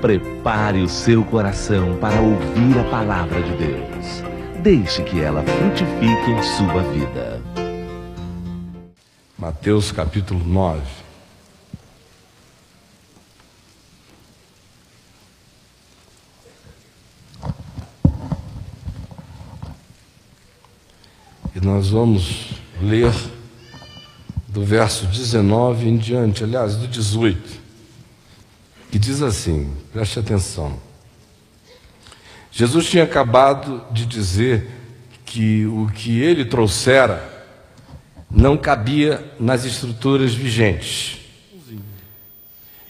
Prepare o seu coração para ouvir a palavra de Deus. Deixe que ela frutifique em sua vida. Mateus capítulo 9. E nós vamos ler do verso 19 em diante, aliás, do 18, que diz assim, preste atenção. Jesus tinha acabado de dizer que o que ele trouxera não cabia nas estruturas vigentes.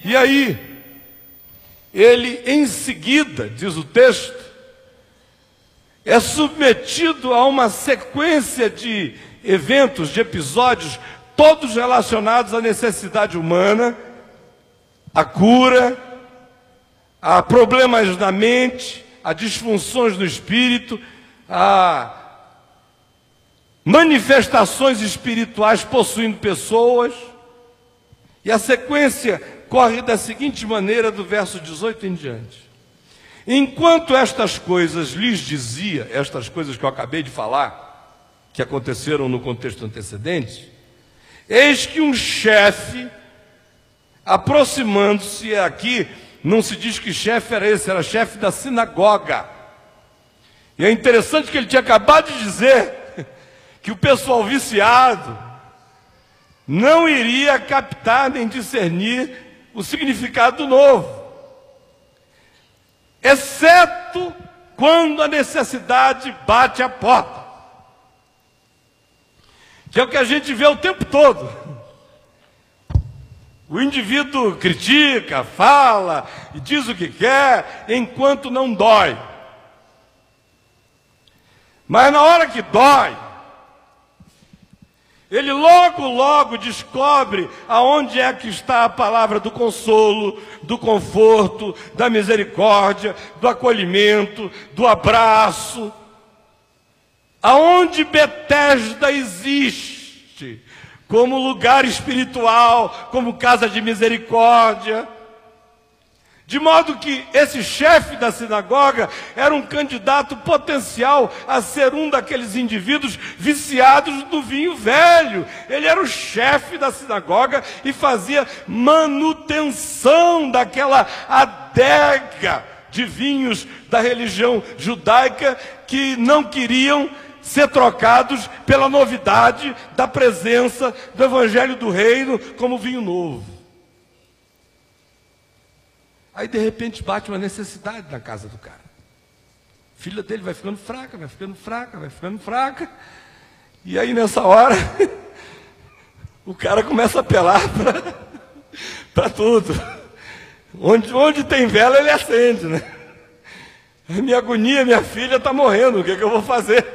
E aí, ele em seguida, diz o texto, é submetido a uma sequência de eventos, de episódios, todos relacionados à necessidade humana, à cura, a problemas na mente, a disfunções no espírito, a manifestações espirituais possuindo pessoas. E a sequência corre da seguinte maneira, do verso 18 em diante. Enquanto estas coisas lhes dizia, estas coisas que eu acabei de falar, que aconteceram no contexto antecedente, eis que um chefe, aproximando-se, aqui não se diz que chefe era esse, era chefe da sinagoga. E é interessante que ele tinha acabado de dizer que o pessoal viciado não iria captar nem discernir o significado do novo, exceto quando a necessidade bate à porta, que é o que a gente vê o tempo todo. O indivíduo critica, fala e diz o que quer, enquanto não dói. Mas na hora que dói, ele logo descobre aonde é que está a palavra do consolo, do conforto, da misericórdia, do acolhimento, do abraço. Aonde Betesda existe como lugar espiritual, como casa de misericórdia. De modo que esse chefe da sinagoga era um candidato potencial a ser um daqueles indivíduos viciados do vinho velho. Ele era o chefe da sinagoga e fazia manutenção daquela adega de vinhos da religião judaica que não queriam ser trocados pela novidade da presença do Evangelho do Reino como vinho novo. Aí de repente bate uma necessidade na casa do cara. A filha dele vai ficando fraca, vai ficando fraca, vai ficando fraca. E aí nessa hora, o cara começa a apelar para tudo. Onde tem vela ele acende, né? A minha agonia, minha filha está morrendo, o que eu vou fazer?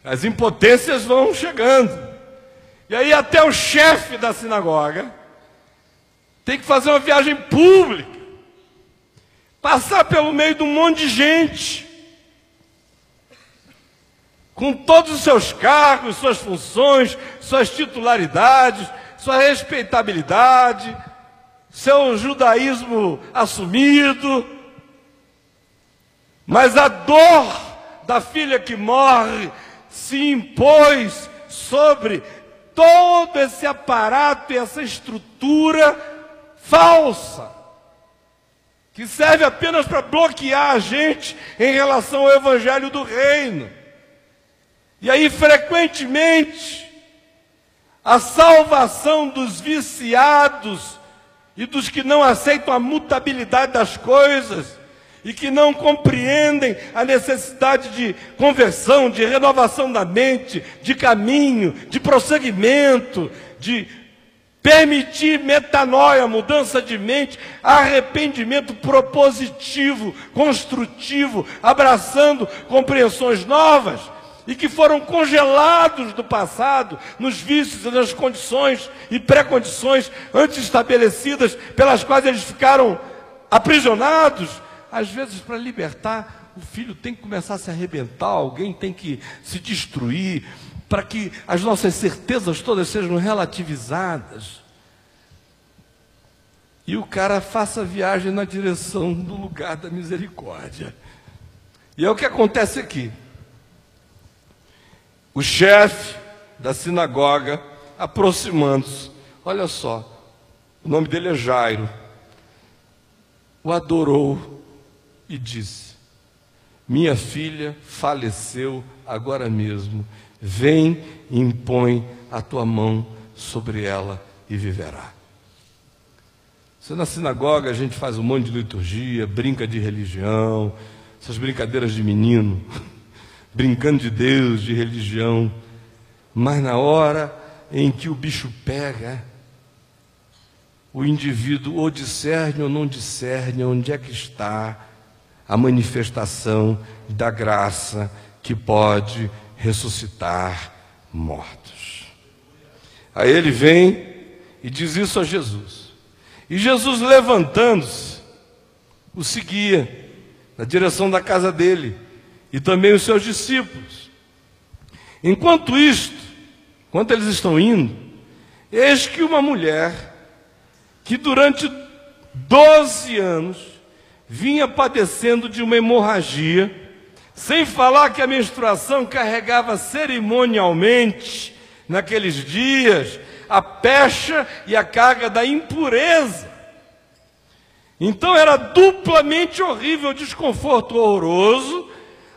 As impotências vão chegando. E aí até o chefe da sinagoga tem que fazer uma viagem pública, passar pelo meio de um monte de gente, com todos os seus cargos, suas funções, suas titularidades, sua respeitabilidade, seu judaísmo assumido. Mas a dor da filha que morre se impôs sobre todo esse aparato e essa estrutura falsa, que serve apenas para bloquear a gente em relação ao Evangelho do Reino. E aí, frequentemente, a salvação dos viciados e dos que não aceitam a mutabilidade das coisas e que não compreendem a necessidade de conversão, de renovação da mente, de caminho, de prosseguimento, de permitir metanoia, mudança de mente, arrependimento propositivo, construtivo, abraçando compreensões novas, e que foram congelados do passado, nos vícios e nas condições e pré-condições antes estabelecidas, pelas quais eles ficaram aprisionados. Às vezes, para libertar, o filho tem que começar a se arrebentar, alguém tem que se destruir, para que as nossas certezas todas sejam relativizadas. e o cara faça a viagem na direção do lugar da misericórdia. E é o que acontece aqui. O chefe da sinagoga, aproximando-se, olha só, o nome dele é Jairo, o adorou e disse: minha filha faleceu agora mesmo, vem e impõe a tua mão sobre ela e viverá. Se na sinagoga a gente faz um monte de liturgia, brinca de religião, essas brincadeiras de menino, brincando de Deus, de religião, mas na hora em que o bicho pega, o indivíduo ou discerne ou não discerne onde é que está a manifestação da graça que pode ressuscitar mortos. Aí ele vem e diz isso a Jesus. E Jesus, levantando-se, o seguia na direção da casa dele e também os seus discípulos. Enquanto eles estão indo, eis que uma mulher que durante 12 anos vinha padecendo de uma hemorragia, sem falar que a menstruação carregava cerimonialmente, naqueles dias, a pecha e a carga da impureza. Então era duplamente horrível, desconforto horroroso,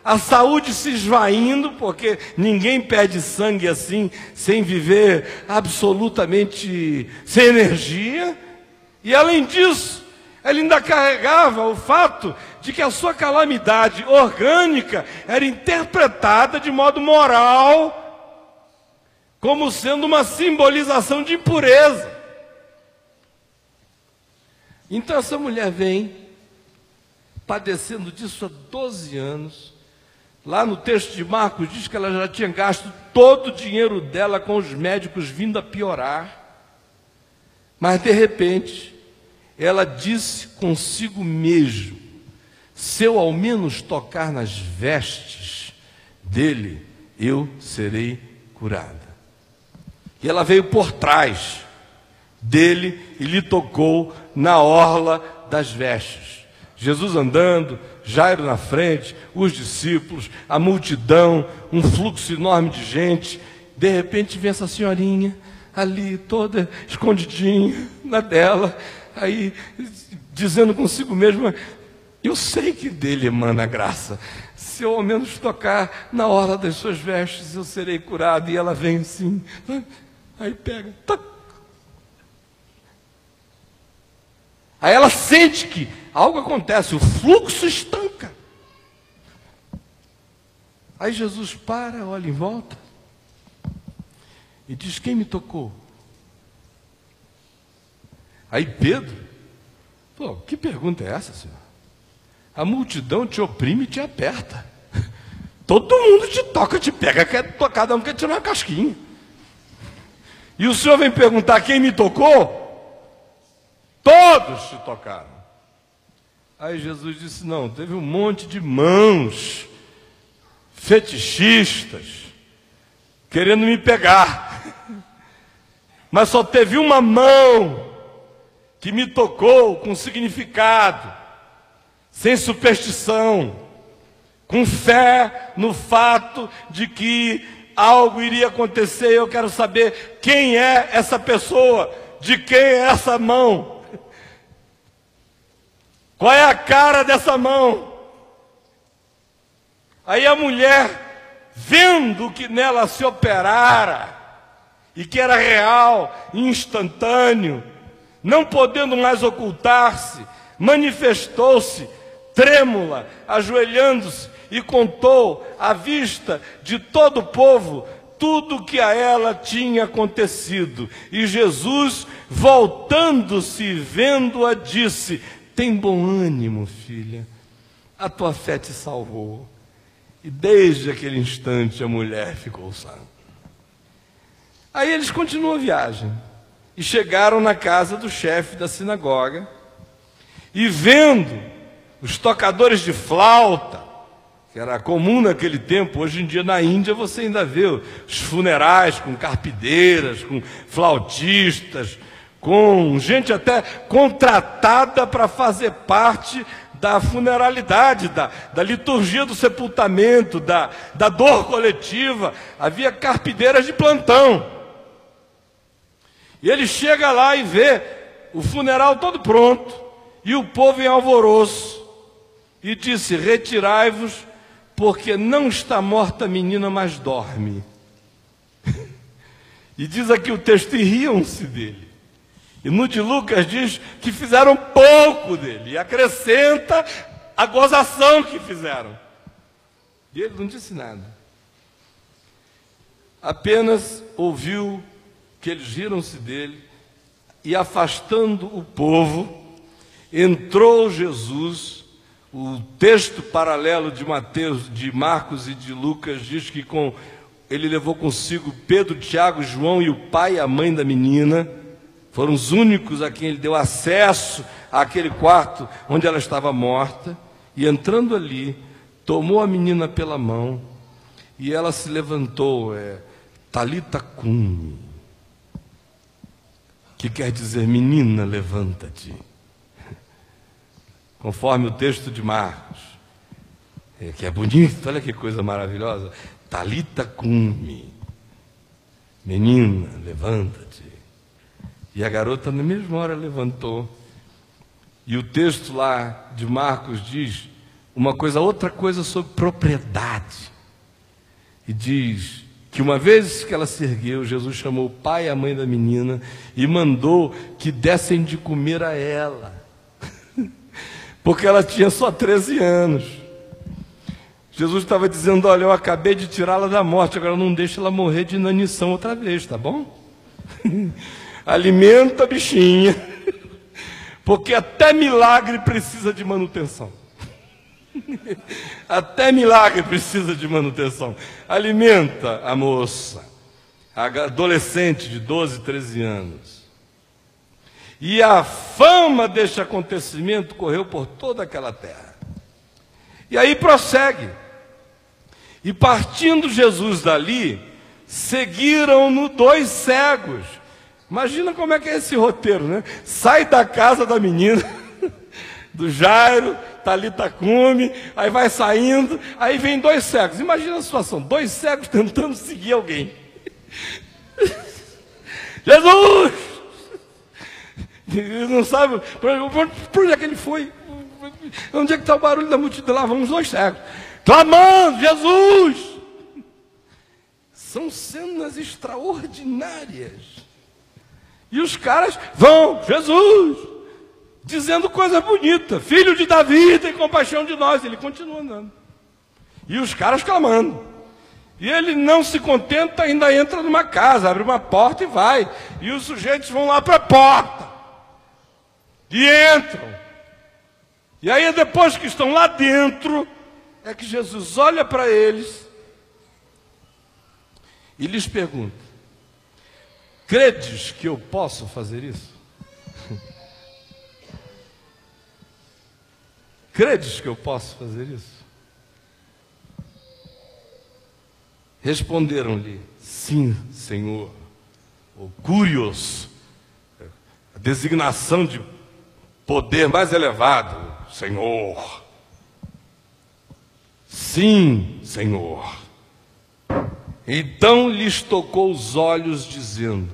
a saúde se esvaindo, porque ninguém perde sangue assim, sem viver absolutamente sem energia. E além disso, ele ainda carregava o fato de que a sua calamidade orgânica era interpretada de modo moral, como sendo uma simbolização de impureza. Então essa mulher vem, padecendo disso há 12 anos. Lá no texto de Marcos diz que ela já tinha gasto todo o dinheiro dela com os médicos, vindo a piorar. Mas de repente, ela disse consigo mesmo: se eu ao menos tocar nas vestes dele, eu serei curada. E ela veio por trás dele e lhe tocou na orla das vestes. Jesus andando, Jairo na frente, os discípulos, a multidão, um fluxo enorme de gente. De repente vem essa senhorinha ali, toda escondidinha na dela, aí dizendo consigo mesma: eu sei que dele emana graça, se eu ao menos tocar na orla das suas vestes, eu serei curado. E ela vem assim, aí pega, tac. Aí ela sente que algo acontece, o fluxo estanca. Aí Jesus para, olha em volta e diz: quem me tocou? Aí Pedro: pô, que pergunta é essa, Senhor? A multidão te oprime e te aperta. Todo mundo te toca, te pega, cada um quer tirar uma casquinha. E o Senhor vem perguntar: quem me tocou? Todos te tocaram. Aí Jesus disse: não, teve um monte de mãos fetichistas querendo me pegar, mas só teve uma mão que me tocou com significado, sem superstição, com fé no fato de que algo iria acontecer. Eu quero saber quem é essa pessoa, de quem é essa mão. Qual é a cara dessa mão? Aí a mulher, vendo que nela se operara, e que era real, instantâneo, não podendo mais ocultar-se, manifestou-se trêmula, ajoelhando-se, e contou à vista de todo o povo tudo o que a ela tinha acontecido. E Jesus, voltando-se e vendo-a, disse: tem bom ânimo, filha, a tua fé te salvou. E desde aquele instante a mulher ficou sã. Aí eles continuam a viagem e chegaram na casa do chefe da sinagoga, e vendo os tocadores de flauta, que era comum naquele tempo, hoje em dia na Índia você ainda vê os funerais com carpideiras, com flautistas, com gente até contratada para fazer parte da funeralidade, da liturgia do sepultamento, da dor coletiva. Havia carpideiras de plantão. E ele chega lá e vê o funeral todo pronto, e o povo em alvoroço, e disse: retirai-vos, porque não está morta a menina, mas dorme. E diz aqui o texto, e riam-se dele. E no de Lucas diz que fizeram pouco dele, e acrescenta a gozação que fizeram. E ele não disse nada. Apenas ouviu que eles riram-se dele, e afastando o povo, entrou Jesus. O texto paralelo de Mateus, de Marcos e de Lucas diz que ele levou consigo Pedro, Tiago, João e o pai e a mãe da menina. Foram os únicos a quem ele deu acesso àquele quarto onde ela estava morta. E entrando ali, tomou a menina pela mão e ela se levantou. Talita cumi, que quer dizer: menina, levanta-te. Conforme o texto de Marcos, que é bonito, olha que coisa maravilhosa. Talita cumi, menina, levanta-te. E a garota na mesma hora levantou. E o texto lá de Marcos diz outra coisa sobre propriedade. E diz que uma vez que ela se ergueu, Jesus chamou o pai e a mãe da menina e mandou que dessem de comer a ela. Porque ela tinha só 13 anos. Jesus estava dizendo: olha, eu acabei de tirá-la da morte, agora não deixa ela morrer de inanição outra vez, tá bom? Alimenta a bichinha, porque até milagre precisa de manutenção. Até milagre precisa de manutenção. Alimenta a moça, a adolescente de 12, 13 anos. E a fama deste acontecimento correu por toda aquela terra. E aí prossegue. E partindo Jesus dali, seguiram-no 2 cegos. Imagina como é que é esse roteiro, né? Sai da casa da menina, do Jairo, Talita cumi, aí vai saindo, aí vem 2 cegos. Imagina a situação, 2 cegos tentando seguir alguém. Jesus! Ele não sabe por onde é que ele foi. Onde é que está o barulho da multidão? Lá vão os 2 cegos, clamando: Jesus! São cenas extraordinárias. E os caras vão: Jesus! Dizendo coisa bonita: filho de Davi, tem compaixão de nós. Ele continua andando. E os caras clamando. E ele não se contenta, ainda entra numa casa, abre uma porta e vai. E os sujeitos vão lá para a porta. E entram. E aí, depois que estão lá dentro, é que Jesus olha para eles e lhes pergunta: credes que eu posso fazer isso? Credes que eu posso fazer isso? Responderam-lhe: sim, Senhor. O Curios, a designação de poder mais elevado, Senhor. Sim, Senhor. Então lhes tocou os olhos, dizendo: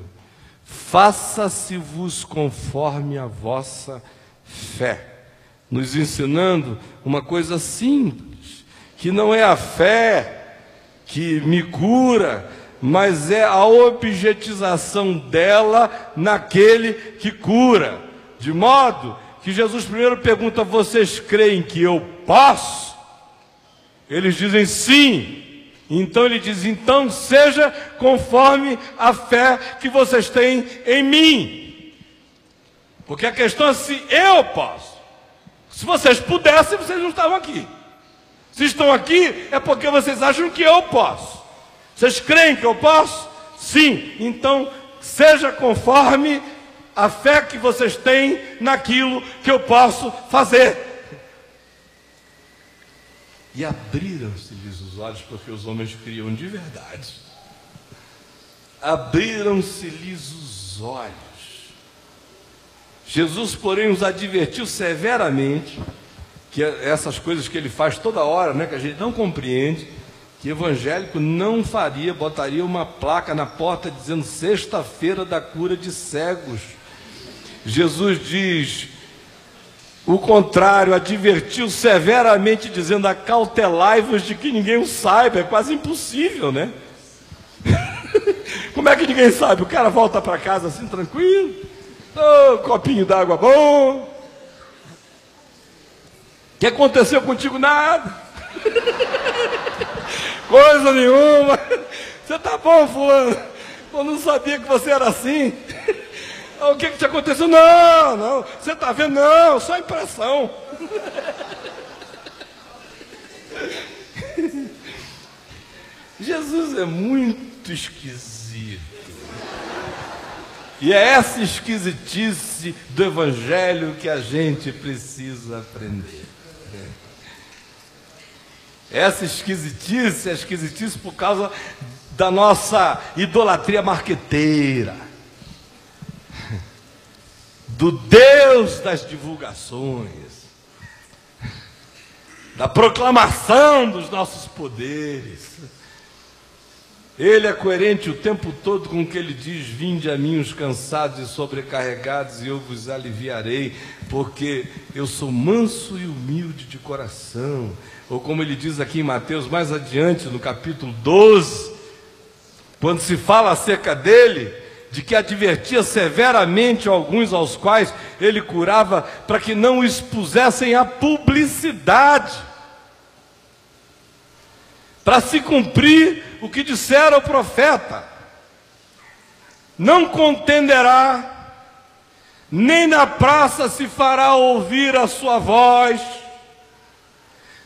faça-se-vos conforme a vossa fé. Nos ensinando uma coisa simples, que não é a fé que me cura, mas é a objetização dela naquele que cura. De modo que Jesus primeiro pergunta: vocês creem que eu posso? Eles dizem sim. Então ele diz: então seja conforme a fé que vocês têm em mim. Porque a questão é se eu posso. Se vocês pudessem, vocês não estavam aqui. Se estão aqui, é porque vocês acham que eu posso. Vocês creem que eu posso? Sim. Então, seja conforme a fé que vocês têm naquilo que eu posso fazer. E abriram-se-lhes os olhos, porque os homens criam de verdade. Abriram-se-lhes os olhos. Jesus, porém, os advertiu severamente, que essas coisas que ele faz toda hora, né, que a gente não compreende, que evangélico não faria, botaria uma placa na porta dizendo sexta-feira da cura de cegos. Jesus diz o contrário, advertiu severamente, dizendo: acautelai-vos de que ninguém o saiba. É quase impossível, né? Como é que ninguém sabe? O cara volta para casa assim, tranquilo, copinho d'água bom. O que aconteceu contigo? Nada. Coisa nenhuma. Você tá bom, fulano? Eu não sabia que você era assim. O que te aconteceu? Não, você está vendo? Não, só impressão. Jesus é muito esquisito. E é essa esquisitice do Evangelho que a gente precisa aprender. Essa esquisitice é esquisitice por causa da nossa idolatria marqueteira, do Deus das divulgações, da proclamação dos nossos poderes. Ele é coerente o tempo todo com o que ele diz: vinde a mim os cansados e sobrecarregados, e eu vos aliviarei, porque eu sou manso e humilde de coração. Ou como ele diz aqui em Mateus, mais adiante, no capítulo 12, quando se fala acerca dele, de que advertia severamente alguns aos quais ele curava, para que não o expusessem à publicidade, para se cumprir o que dissera o profeta: não contenderá, nem na praça se fará ouvir a sua voz,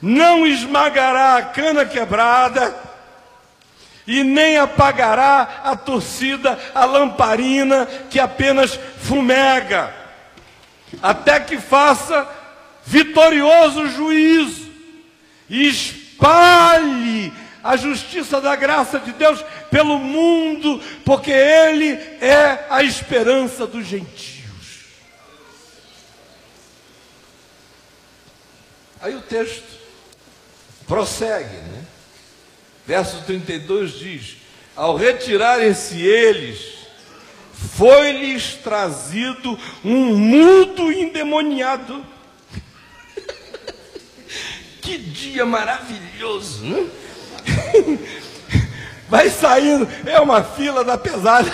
não esmagará a cana quebrada, e nem apagará a torcida, a lamparina que apenas fumega, até que faça vitorioso juízo e espalhe a justiça da graça de Deus pelo mundo, porque Ele é a esperança dos gentios. Aí o texto prossegue, né? Verso 32 diz: ao retirarem-se eles, foi-lhes trazido um mudo endemoniado. Que dia maravilhoso, né? Vai saindo, é uma fila da pesada.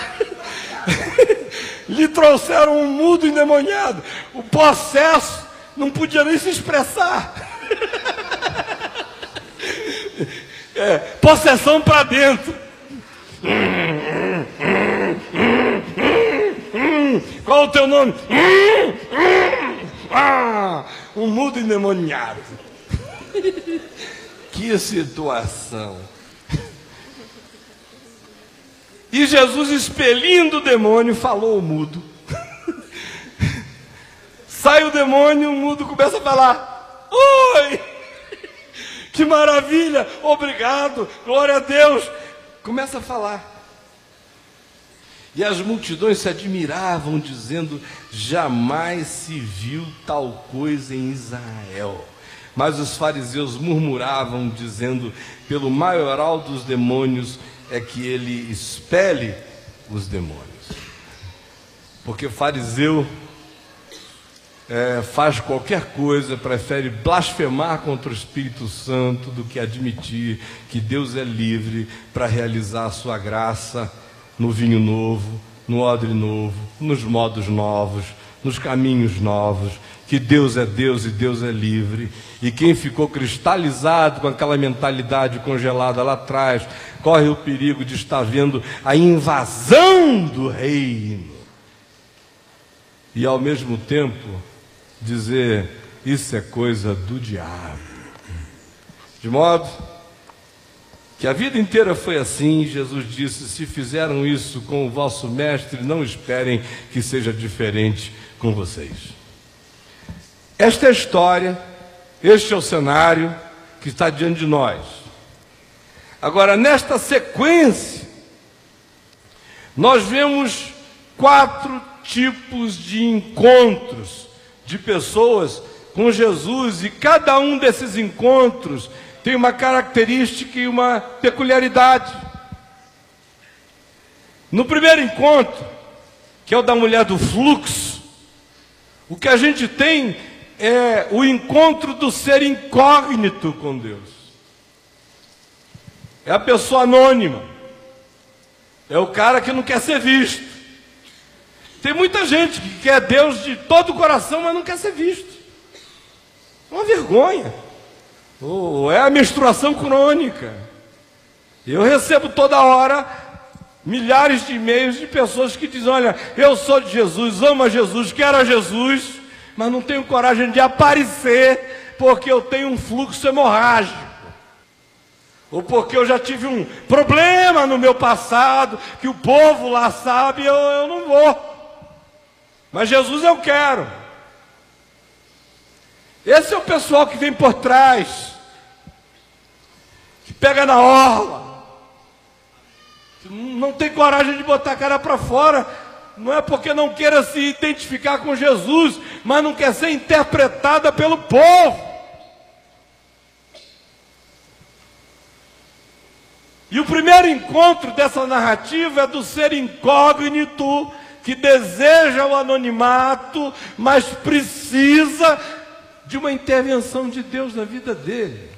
Lhe trouxeram um mudo endemoniado. O possesso não podia nem se expressar. Possessão para dentro. Qual o teu nome? Um mudo endemoniado. Que situação. E Jesus, expelindo o demônio, falou ao mudo. Sai o demônio, o mudo começa a falar: oi! Que maravilha, obrigado, glória a Deus. Começa a falar. E as multidões se admiravam, dizendo: jamais se viu tal coisa em Israel. Mas os fariseus murmuravam, dizendo: pelo maioral dos demônios é que ele expele os demônios. Porque fariseu faz qualquer coisa, prefere blasfemar contra o Espírito Santo do que admitir que Deus é livre para realizar a sua graça no vinho novo, no odre novo, nos modos novos, nos caminhos novos, que Deus é Deus e Deus é livre. E quem ficou cristalizado com aquela mentalidade congelada lá atrás, corre o perigo de estar vendo a invasão do reino. E ao mesmo tempo dizer: isso é coisa do diabo. De modo que a vida inteira foi assim. Jesus disse: se fizeram isso com o vosso mestre, não esperem que seja diferente com vocês. Esta é a história, este é o cenário que está diante de nós. Agora, nesta sequência, nós vemos 4 tipos de encontros de pessoas com Jesus, e cada um desses encontros tem uma característica e uma peculiaridade. No primeiro encontro, que é o da mulher do fluxo, o que a gente tem é o encontro do ser incógnito com Deus. É a pessoa anônima, é o cara que não quer ser visto. Tem muita gente que quer Deus de todo o coração, mas não quer ser visto. É uma vergonha. É a menstruação crônica. Eu recebo toda hora milhares de e-mails de pessoas que dizem: olha, eu sou de Jesus, amo a Jesus, quero a Jesus, mas não tenho coragem de aparecer porque eu tenho um fluxo hemorrágico, ou porque eu já tive um problema no meu passado que o povo lá sabe, eu não vou, mas Jesus eu quero. Esse é o pessoal que vem por trás, que pega na orla, que não tem coragem de botar a cara para fora. Não é porque não queira se identificar com Jesus, mas não quer ser interpretada pelo povo. E o primeiro encontro dessa narrativa é do ser incógnito, que deseja o anonimato, mas precisa de uma intervenção de Deus na vida dele.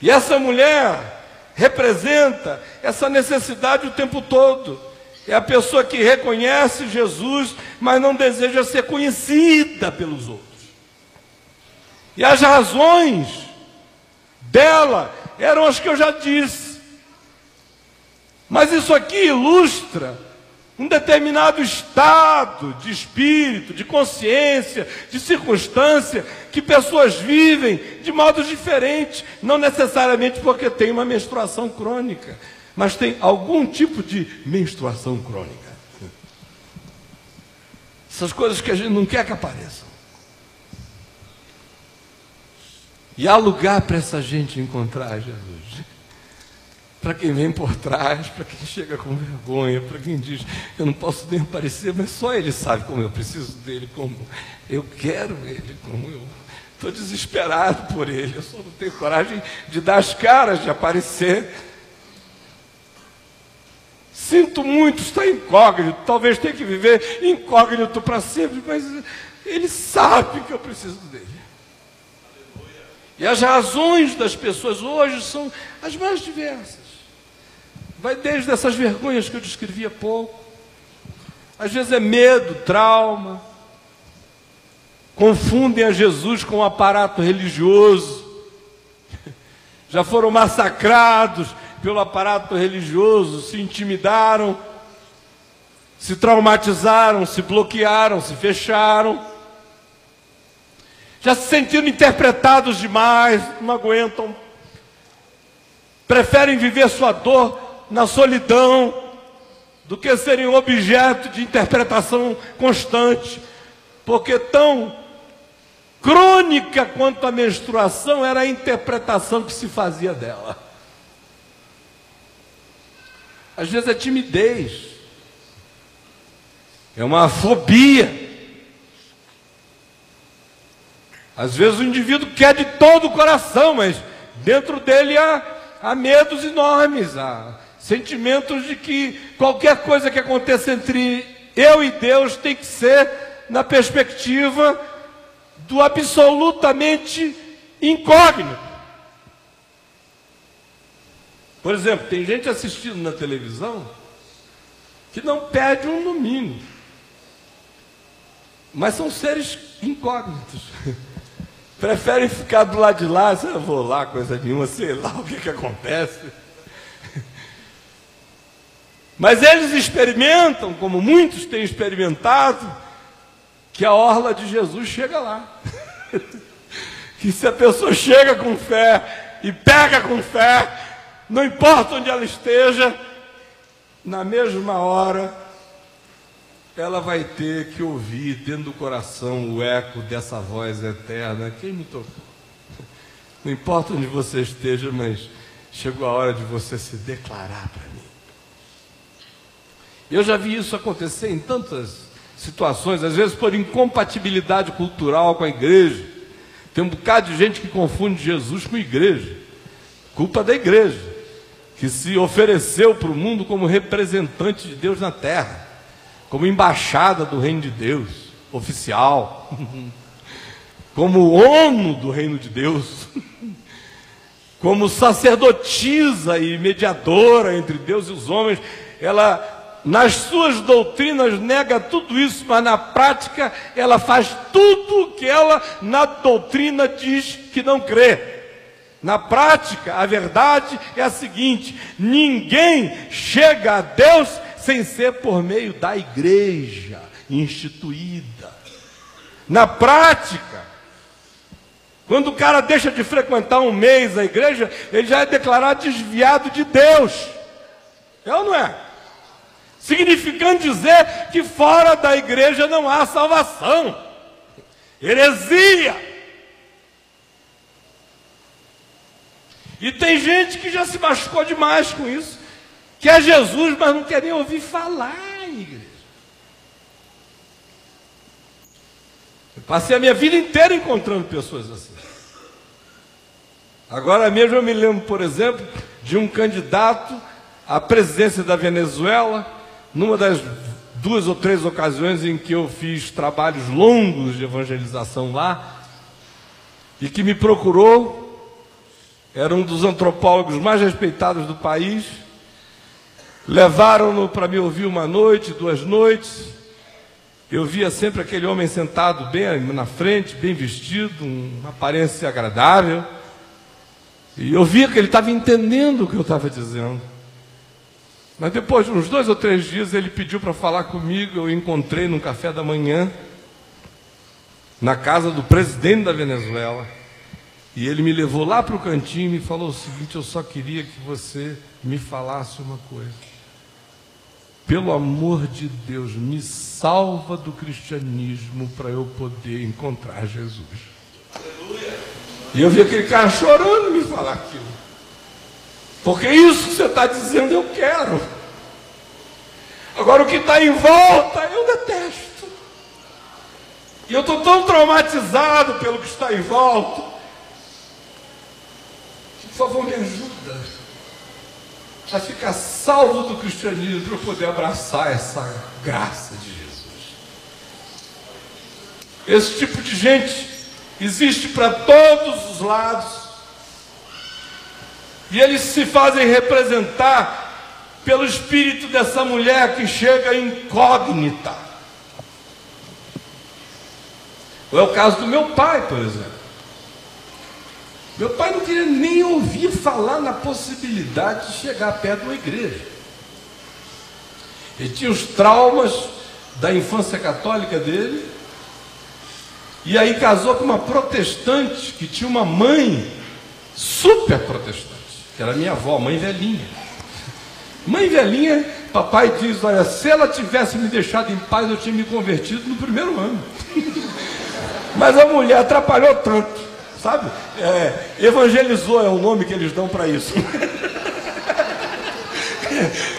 E essa mulher representa essa necessidade o tempo todo. É a pessoa que reconhece Jesus, mas não deseja ser conhecida pelos outros. E as razões dela eram as que eu já disse. Mas isso aqui ilustra um determinado estado de espírito, de consciência, de circunstância, que pessoas vivem de modos diferentes, não necessariamente porque tem uma menstruação crônica, mas tem algum tipo de menstruação crônica. Essas coisas que a gente não quer que apareçam. E há lugar para essa gente encontrar Jesus. Para quem vem por trás, para quem chega com vergonha, para quem diz: eu não posso nem aparecer, mas só Ele sabe como eu preciso dele, como eu quero Ele, como eu estou desesperado por Ele, eu só não tenho coragem de dar as caras, de aparecer. Sinto muito, está incógnito, talvez tenha que viver incógnito para sempre, mas Ele sabe que eu preciso dele. E as razões das pessoas hoje são as mais diversas. Vai desde essas vergonhas que eu descrevi há pouco. Às vezes é medo, trauma. Confundem a Jesus com um aparato religioso. Já foram massacrados pelo aparato religioso, se intimidaram, se traumatizaram, se bloquearam, se fecharam. Já se sentiram interpretados demais, não aguentam. Preferem viver sua dor na solidão do que serem objeto de interpretação constante, porque tão crônica quanto a menstruação era a interpretação que se fazia dela. Às vezes é timidez, é uma fobia. Às vezes o indivíduo quer de todo o coração, mas dentro dele há medos enormes, há sentimentos de que qualquer coisa que aconteça entre eu e Deus tem que ser na perspectiva do absolutamente incógnito. Por exemplo, tem gente assistindo na televisão que não pede um domingo, mas são seres incógnitos. Preferem ficar do lado de lá, eu vou lá, coisa nenhuma, sei lá o que acontece. Mas eles experimentam, como muitos têm experimentado, que a orla de Jesus chega lá. Que se a pessoa chega com fé e pega com fé, não importa onde ela esteja, na mesma hora, ela vai ter que ouvir dentro do coração o eco dessa voz eterna: quem me tocou? Não importa onde você esteja, mas chegou a hora de você se declarar para mim. Eu já vi isso acontecer em tantas situações, às vezes por incompatibilidade cultural com a igreja. Tem um bocado de gente que confunde Jesus com igreja. Culpa da igreja, que se ofereceu para o mundo como representante de Deus na terra, como embaixada do reino de Deus, oficial, como ONU do reino de Deus, como sacerdotisa e mediadora entre Deus e os homens. Ela, nas suas doutrinas, nega tudo isso, mas na prática ela faz tudo o que ela na doutrina diz que não crê. Na prática, a verdade é a seguinte: ninguém chega a Deus sem ser por meio da igreja instituída. Na prática, quando o cara deixa de frequentar um mês a igreja, ele já é declarado desviado de Deus. É ou não é? Significando dizer que fora da igreja não há salvação. Heresia. E tem gente que já se machucou demais com isso, que é Jesus, mas não quer nem ouvir falar em igreja. Eu passei a minha vida inteira encontrando pessoas assim. Agora mesmo eu me lembro, por exemplo, de um candidato à presidência da Venezuela, numa das 2 ou 3 ocasiões em que eu fiz trabalhos longos de evangelização lá, e que me procurou. Era um dos antropólogos mais respeitados do país. Levaram-no para me ouvir 1 noite, 2 noites. Eu via sempre aquele homem sentado bem na frente, bem vestido, uma aparência agradável. E eu via que ele estava entendendo o que eu estava dizendo. Mas depois de uns 2 ou 3 dias, ele pediu para falar comigo. Eu o encontrei no café da manhã, na casa do presidente da Venezuela. E ele me levou lá para o cantinho e me falou o seguinte: eu só queria que você me falasse uma coisa. Pelo amor de Deus, me salva do cristianismo para eu poder encontrar Jesus. Aleluia. E eu vi aquele cara chorando me falar aquilo. Porque isso que você está dizendo eu quero. Agora o que está em volta eu detesto. E eu estou tão traumatizado pelo que está em volta. Por favor, me ajuda a ficar salvo do cristianismo para eu poder abraçar essa graça de Jesus. Esse tipo de gente existe para todos os lados. E eles se fazem representar pelo espírito dessa mulher que chega incógnita. Ou é o caso do meu pai, por exemplo. Meu pai não queria nem ouvir falar na possibilidade de chegar perto de uma igreja. Ele tinha os traumas da infância católica dele. E aí casou com uma protestante que tinha uma mãe super protestante, que era minha avó, mãe velhinha. Mãe velhinha, papai diz: olha, se ela tivesse me deixado em paz, eu tinha me convertido no 1º ano. Mas a mulher atrapalhou tanto. Sabe? Evangelizou é o nome que eles dão para isso.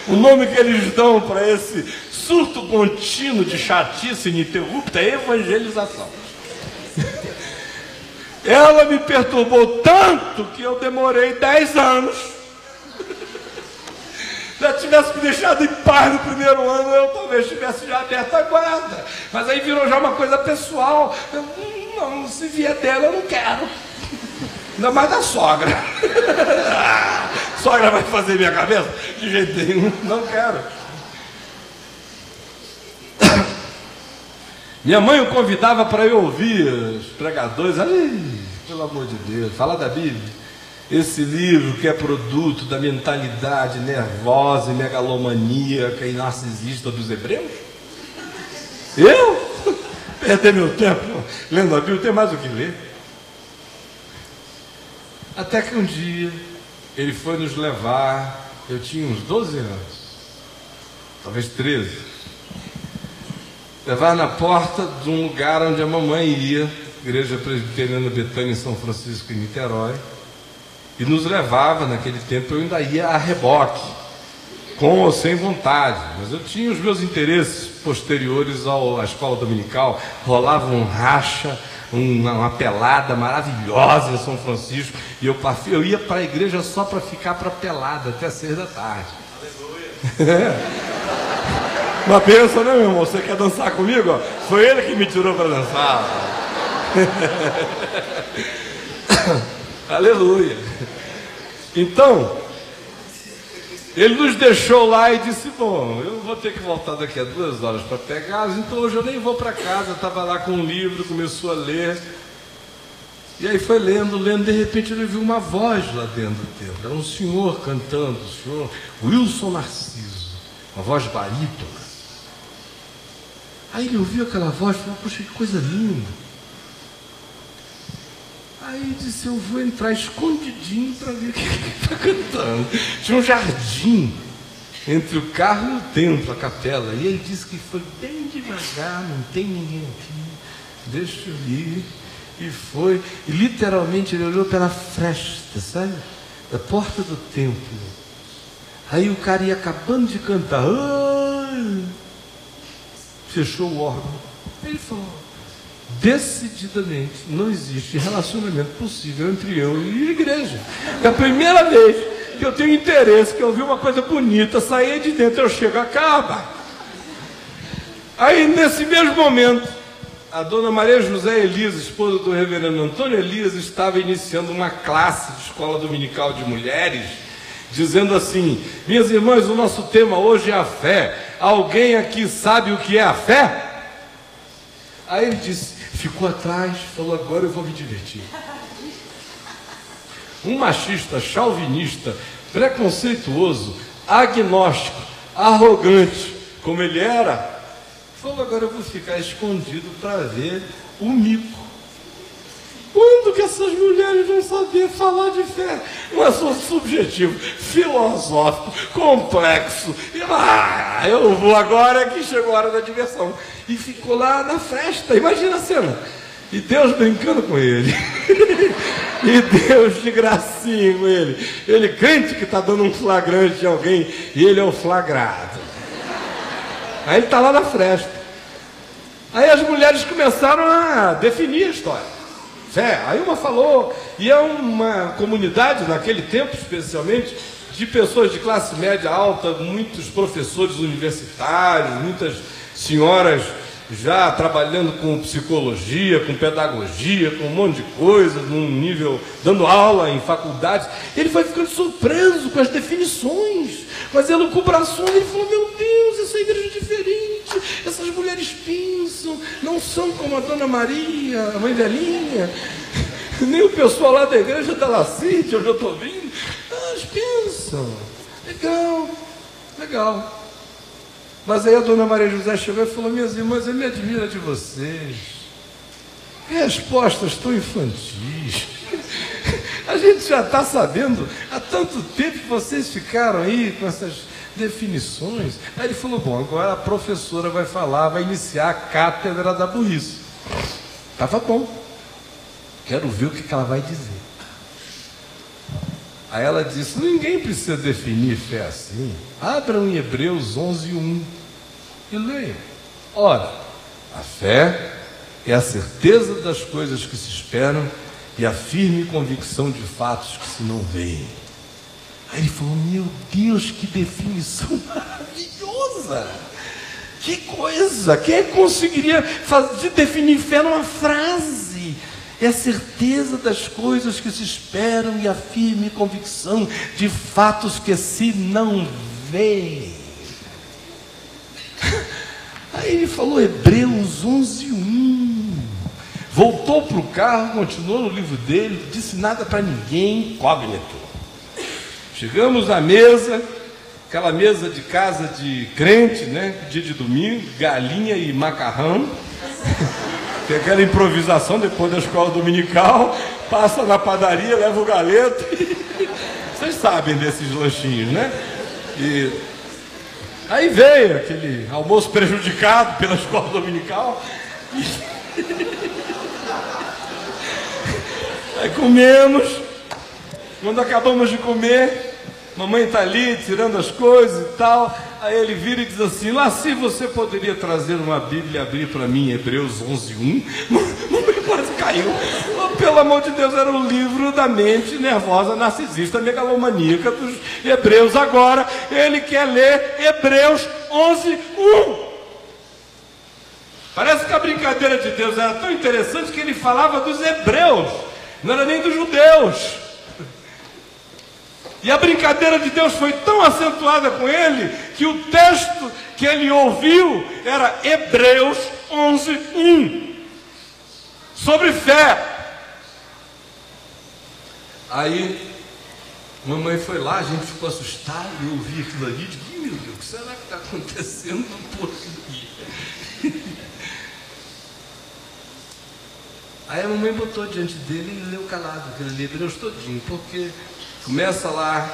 O nome que eles dão para esse surto contínuo de chatice ininterrupta é evangelização. Ela me perturbou tanto que eu demorei 10 anos. Se ela tivesse me deixado em paz no 1º ano, eu talvez tivesse já aberto a guarda. Mas aí virou já uma coisa pessoal. Não, se vier dela eu não quero. Ainda mais da sogra. Sogra vai fazer minha cabeça? De jeito nenhum, não quero. Minha mãe o convidava para eu ouvir os pregadores. Pelo amor de Deus, falar da Bíblia. Esse livro que é produto da mentalidade nervosa e megalomaníaca e narcisista dos hebreus? Eu? Perder meu tempo lendo a Bíblia, tem mais o que ler. Até que um dia ele foi nos levar, eu tinha uns 12 anos, talvez 13, levar na porta de um lugar onde a mamãe ia, Igreja Presbiteriana Betânia em São Francisco, em Niterói, e nos levava, naquele tempo eu ainda ia a reboque, com ou sem vontade, mas eu tinha os meus interesses posteriores à escola dominical. Rolava um racha, uma pelada maravilhosa em São Francisco, e eu ia para a igreja só para ficar para a pelada até 6 da tarde. Aleluia! Uma bênção, né, meu irmão? Você quer dançar comigo? Ó? Foi ele que me tirou para dançar. Aleluia! Então, ele nos deixou lá e disse: bom, eu vou ter que voltar daqui a 2 horas para pegar, então hoje eu nem vou para casa. Estava lá com um livro, começou a ler, e aí foi lendo, de repente ele viu uma voz lá dentro do templo. Era um senhor cantando, o senhor Wilson Narciso, uma voz barítona. Aí ele ouviu aquela voz e falou: poxa, que coisa linda. Aí disse: eu vou entrar escondidinho para ver o que ele está cantando. Tinha um jardim entre o carro e o templo, a capela. E ele disse que foi bem devagar, não tem ninguém aqui, deixa eu ir. E foi, e literalmente ele olhou pela fresta, sabe? Da porta do templo. Aí o cara ia acabando de cantar. Ai! Fechou o órgão. Ele falou: decididamente não existe relacionamento possível entre eu e a igreja. É a primeira vez que eu tenho interesse, que eu vi uma coisa bonita sair de dentro, eu chego, acaba. Aí nesse mesmo momento, a dona Maria José Elisa, esposa do reverendo Antônio Elias, estava iniciando uma classe de escola dominical de mulheres, dizendo assim: minhas irmãs, o nosso tema hoje é a fé. Alguém aqui sabe o que é a fé? Aí ele disse, ficou atrás, falou: agora eu vou me divertir. Um machista, chauvinista, preconceituoso, agnóstico, arrogante, como ele era, falou: agora eu vou ficar escondido para ver o mico. Quando que essas mulheres vão saber falar de fé? Um assunto subjetivo, filosófico, complexo. Eu vou agora que chegou a hora da diversão. E ficou lá na festa, imagina a cena. E Deus brincando com ele. E Deus de gracinha com ele. Ele crente que está dando um flagrante de alguém e ele é o flagrado. Aí ele está lá na festa. Aí as mulheres começaram a definir a história. Fé. Aí uma falou, e é uma comunidade, naquele tempo especialmente, de pessoas de classe média alta, muitos professores universitários, muitas senhoras já trabalhando com psicologia, com pedagogia, com um monte de coisa, num nível, dando aula em faculdades. Ele foi ficando surpreso com as definições, com as elucubrações. Ele falou: meu Deus, essa igreja é diferente, essas mulheres pensam, não são como a Dona Maria, a mãe velhinha, nem o pessoal lá da igreja da Lacite, onde eu estou vindo. Elas pensam. Legal, legal. Mas aí a Dona Maria José chegou e falou: minhas irmãs, eu me admiro de vocês. Respostas tão infantis. A gente já está sabendo há tanto tempo que vocês ficaram aí com essas definições. Aí ele falou: bom, agora a professora vai falar, vai iniciar a cátedra da burrice. Estava bom. Quero ver o que ela vai dizer. Aí ela disse: ninguém precisa definir fé assim. Abram em Hebreus 11:1 e leiam. Ora, a fé é a certeza das coisas que se esperam e a firme convicção de fatos que se não veem. Aí ele falou: meu Deus, que definição maravilhosa! Que coisa! Quem é que conseguiria definir fé numa frase? É a certeza das coisas que se esperam e a firme convicção de fatos que se não veem. Aí ele falou Hebreus 11:1. Voltou para o carro, continuou no livro dele, disse nada para ninguém, incógnito. Chegamos à mesa, aquela mesa de casa de crente, né? Dia de domingo, galinha e macarrão. Tem aquela improvisação depois da escola dominical, passa na padaria, leva o galeto. Vocês sabem desses lanchinhos, né? E aí veio aquele almoço prejudicado pela escola dominical. Aí comemos. Quando acabamos de comer, mamãe está ali tirando as coisas e tal. Aí ele vira e diz assim: Laci, você poderia trazer uma Bíblia e abrir para mim Hebreus 11:1? Mamãe quase caiu. Oh, pelo amor de Deus, era o livro da mente nervosa, narcisista, megalomaníaca dos hebreus. Agora ele quer ler Hebreus 11:1. Parece que a brincadeira de Deus era tão interessante que ele falava dos hebreus, não era nem dos judeus. E a brincadeira de Deus foi tão acentuada com ele, que o texto que ele ouviu era Hebreus 11:1, sobre fé. Aí, mamãe foi lá, a gente ficou assustado, eu ouvi aquilo ali, digo, meu Deus, o que será que está acontecendo no português? Aí a mamãe botou diante dele e leu calado, aquele Hebreus todinho, porque começa lá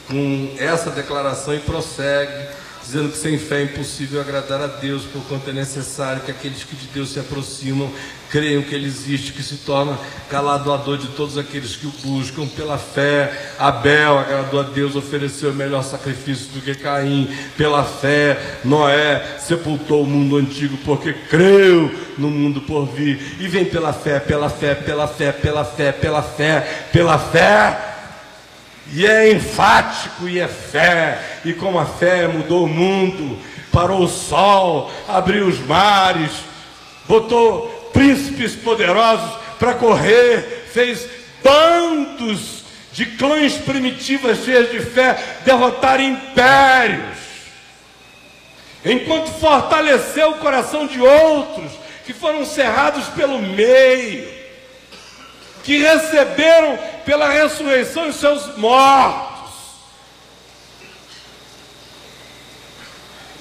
com essa declaração e prossegue, dizendo que sem fé é impossível agradar a Deus, porquanto é necessário que aqueles que de Deus se aproximam creiam que Ele existe, que se torna galardoador de todos aqueles que o buscam. Pela fé, Abel agradou a Deus, ofereceu o melhor sacrifício do que Caim. Pela fé, Noé sepultou o mundo antigo, porque creu no mundo por vir. E vem pela fé, pela fé, pela fé, pela fé, pela fé, pela fé. E é enfático, e é fé. E como a fé mudou o mundo, parou o sol, abriu os mares, botou príncipes poderosos para correr, fez bandos de clãs primitivas cheias de fé derrotar impérios, enquanto fortaleceu o coração de outros que foram cerrados pelo meio, que receberam pela ressurreição os seus mortos.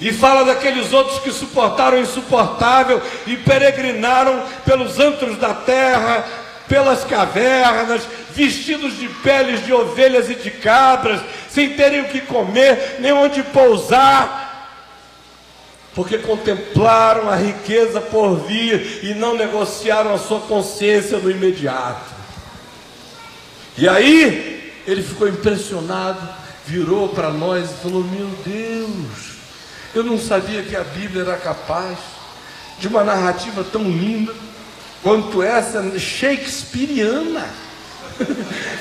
E fala daqueles outros que suportaram o insuportável e peregrinaram pelos antros da terra, pelas cavernas, vestidos de peles de ovelhas e de cabras, sem terem o que comer, nem onde pousar, porque contemplaram a riqueza por vir e não negociaram a sua consciência no imediato. E aí, ele ficou impressionado, virou para nós e falou: meu Deus, eu não sabia que a Bíblia era capaz de uma narrativa tão linda quanto essa shakespeariana.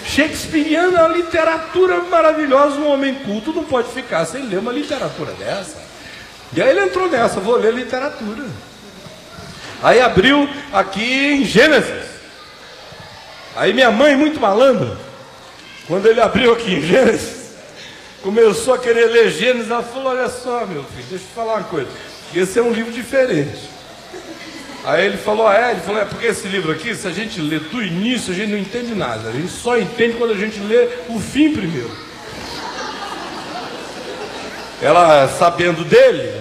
Shakespeariana é uma literatura maravilhosa. Um homem culto não pode ficar sem ler uma literatura dessa. E aí ele entrou nessa: vou ler literatura. Aí abriu aqui em Gênesis. Aí minha mãe, muito malandra, quando ele abriu aqui em Gênesis, começou a querer ler Gênesis. Ela falou: olha só, meu filho, deixa eu te falar uma coisa, esse é um livro diferente. Aí ele falou: ele falou: é porque esse livro aqui, se a gente lê do início, a gente não entende nada, a gente só entende quando a gente lê o fim primeiro. Ela, sabendo dele,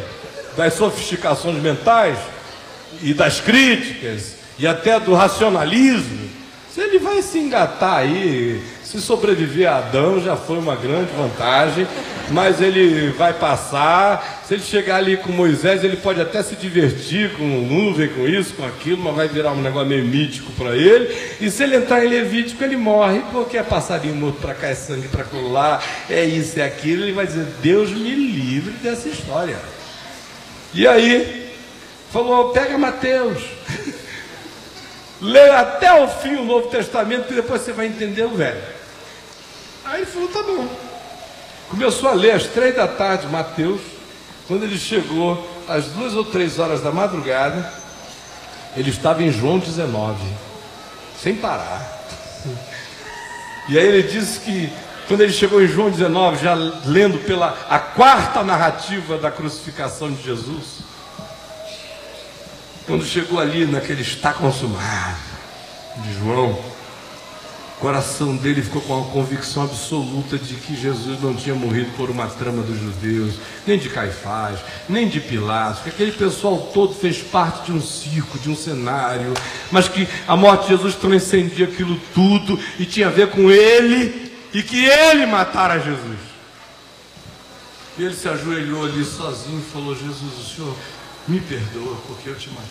das sofisticações mentais e das críticas e até do racionalismo, se ele vai se engatar aí, se sobreviver a Adão já foi uma grande vantagem, mas ele vai passar. Se ele chegar ali com Moisés, ele pode até se divertir com nuvem, com isso, com aquilo, mas vai virar um negócio meio mítico para ele. E se ele entrar em Levítico, ele morre, porque é passarinho morto para cá, é sangue para colar, é isso, é aquilo. Ele vai dizer: Deus me livre dessa história. E aí, falou: pega Mateus, lê até o fim o Novo Testamento, que depois você vai entender o Velho. Aí ele falou: tá bom. Começou a ler às 3 da tarde Mateus. Quando ele chegou às 2 ou 3 horas da madrugada, ele estava em João 19, sem parar. E aí ele disse que quando ele chegou em João 19, já lendo a quarta narrativa da crucificação de Jesus, quando chegou ali naquele está consumado de João, o coração dele ficou com uma convicção absoluta de que Jesus não tinha morrido por uma trama dos judeus, nem de Caifás, nem de Pilatos, que aquele pessoal todo fez parte de um circo, de um cenário, mas que a morte de Jesus transcendia aquilo tudo e tinha a ver com ele, e que ele matara Jesus. E ele se ajoelhou ali sozinho e falou: Jesus, o Senhor me perdoa porque eu te matei.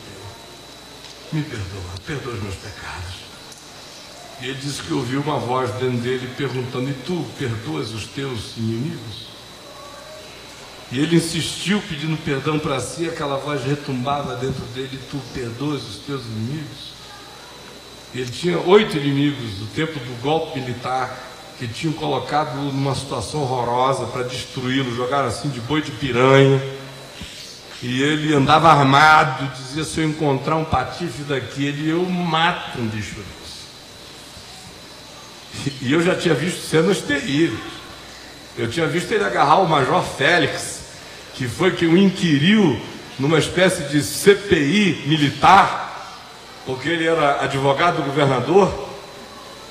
Me perdoa, perdoa os meus pecados. E ele disse que ouviu uma voz dentro dele perguntando: e tu perdoas os teus inimigos? E ele insistiu pedindo perdão para si, aquela voz retumbava dentro dele: tu perdoas os teus inimigos? Ele tinha 8 inimigos do tempo do golpe militar, que tinham colocado numa situação horrorosa para destruí-lo, jogaram assim de boi de piranha. E ele andava armado, dizia: se eu encontrar um patife daquele, eu mato um bicho desse. E eu já tinha visto cenas terríveis. Eu tinha visto ele agarrar o Major Félix, que foi quem o inquiriu numa espécie de CPI militar, porque ele era advogado do governador,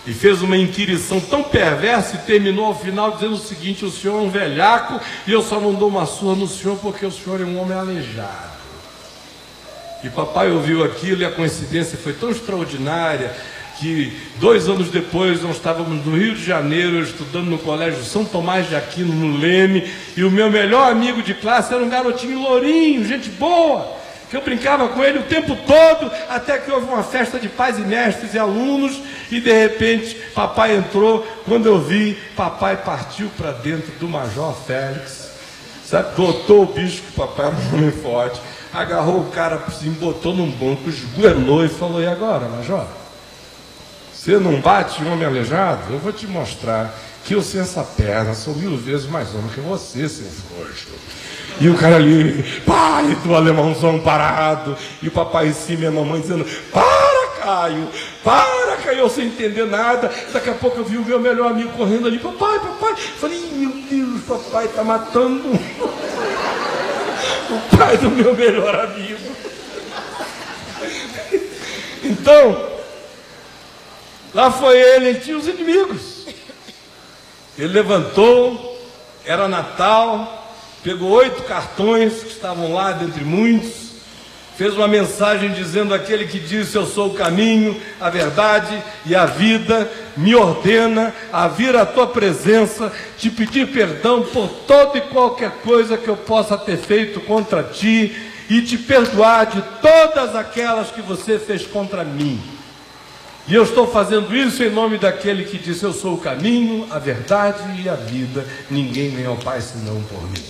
e fez uma inquirição tão perversa e terminou ao final dizendo o seguinte: o senhor é um velhaco e eu só não dou uma surra no senhor porque o senhor é um homem aleijado. E papai ouviu aquilo e a coincidência foi tão extraordinária que 2 anos depois nós estávamos no Rio de Janeiro estudando no colégio São Tomás de Aquino, no Leme, e o meu melhor amigo de classe era um garotinho lourinho, gente boa, que eu brincava com ele o tempo todo, até que houve uma festa de pais e mestres e alunos, e de repente papai entrou. Quando eu vi, papai partiu para dentro do Major Félix, sabe, botou o bicho, que papai era um homem forte, agarrou o cara assim, botou num banco, esguelou e falou: e agora, Major? Você não bate em homem aleijado? Eu vou te mostrar que eu sem essa perna sou 1000 vezes mais homem que você, seu frouxo. E o cara ali, pai do alemãozão parado, e o papai em cima e a mamãe dizendo: para, Caio, para, Caio, eu sem entender nada. Daqui a pouco eu vi o meu melhor amigo correndo ali: papai, papai. Falei: meu Deus, papai está matando o pai do meu melhor amigo. Então, lá foi ele tinha os inimigos. Ele levantou, era Natal, pegou 8 cartões que estavam lá dentre muitos, fez uma mensagem dizendo: aquele que disse eu sou o caminho, a verdade e a vida, me ordena a vir à tua presença, te pedir perdão por toda e qualquer coisa que eu possa ter feito contra ti e te perdoar de todas aquelas que você fez contra mim. E eu estou fazendo isso em nome daquele que disse: eu sou o caminho, a verdade e a vida, ninguém vem ao Pai senão por mim.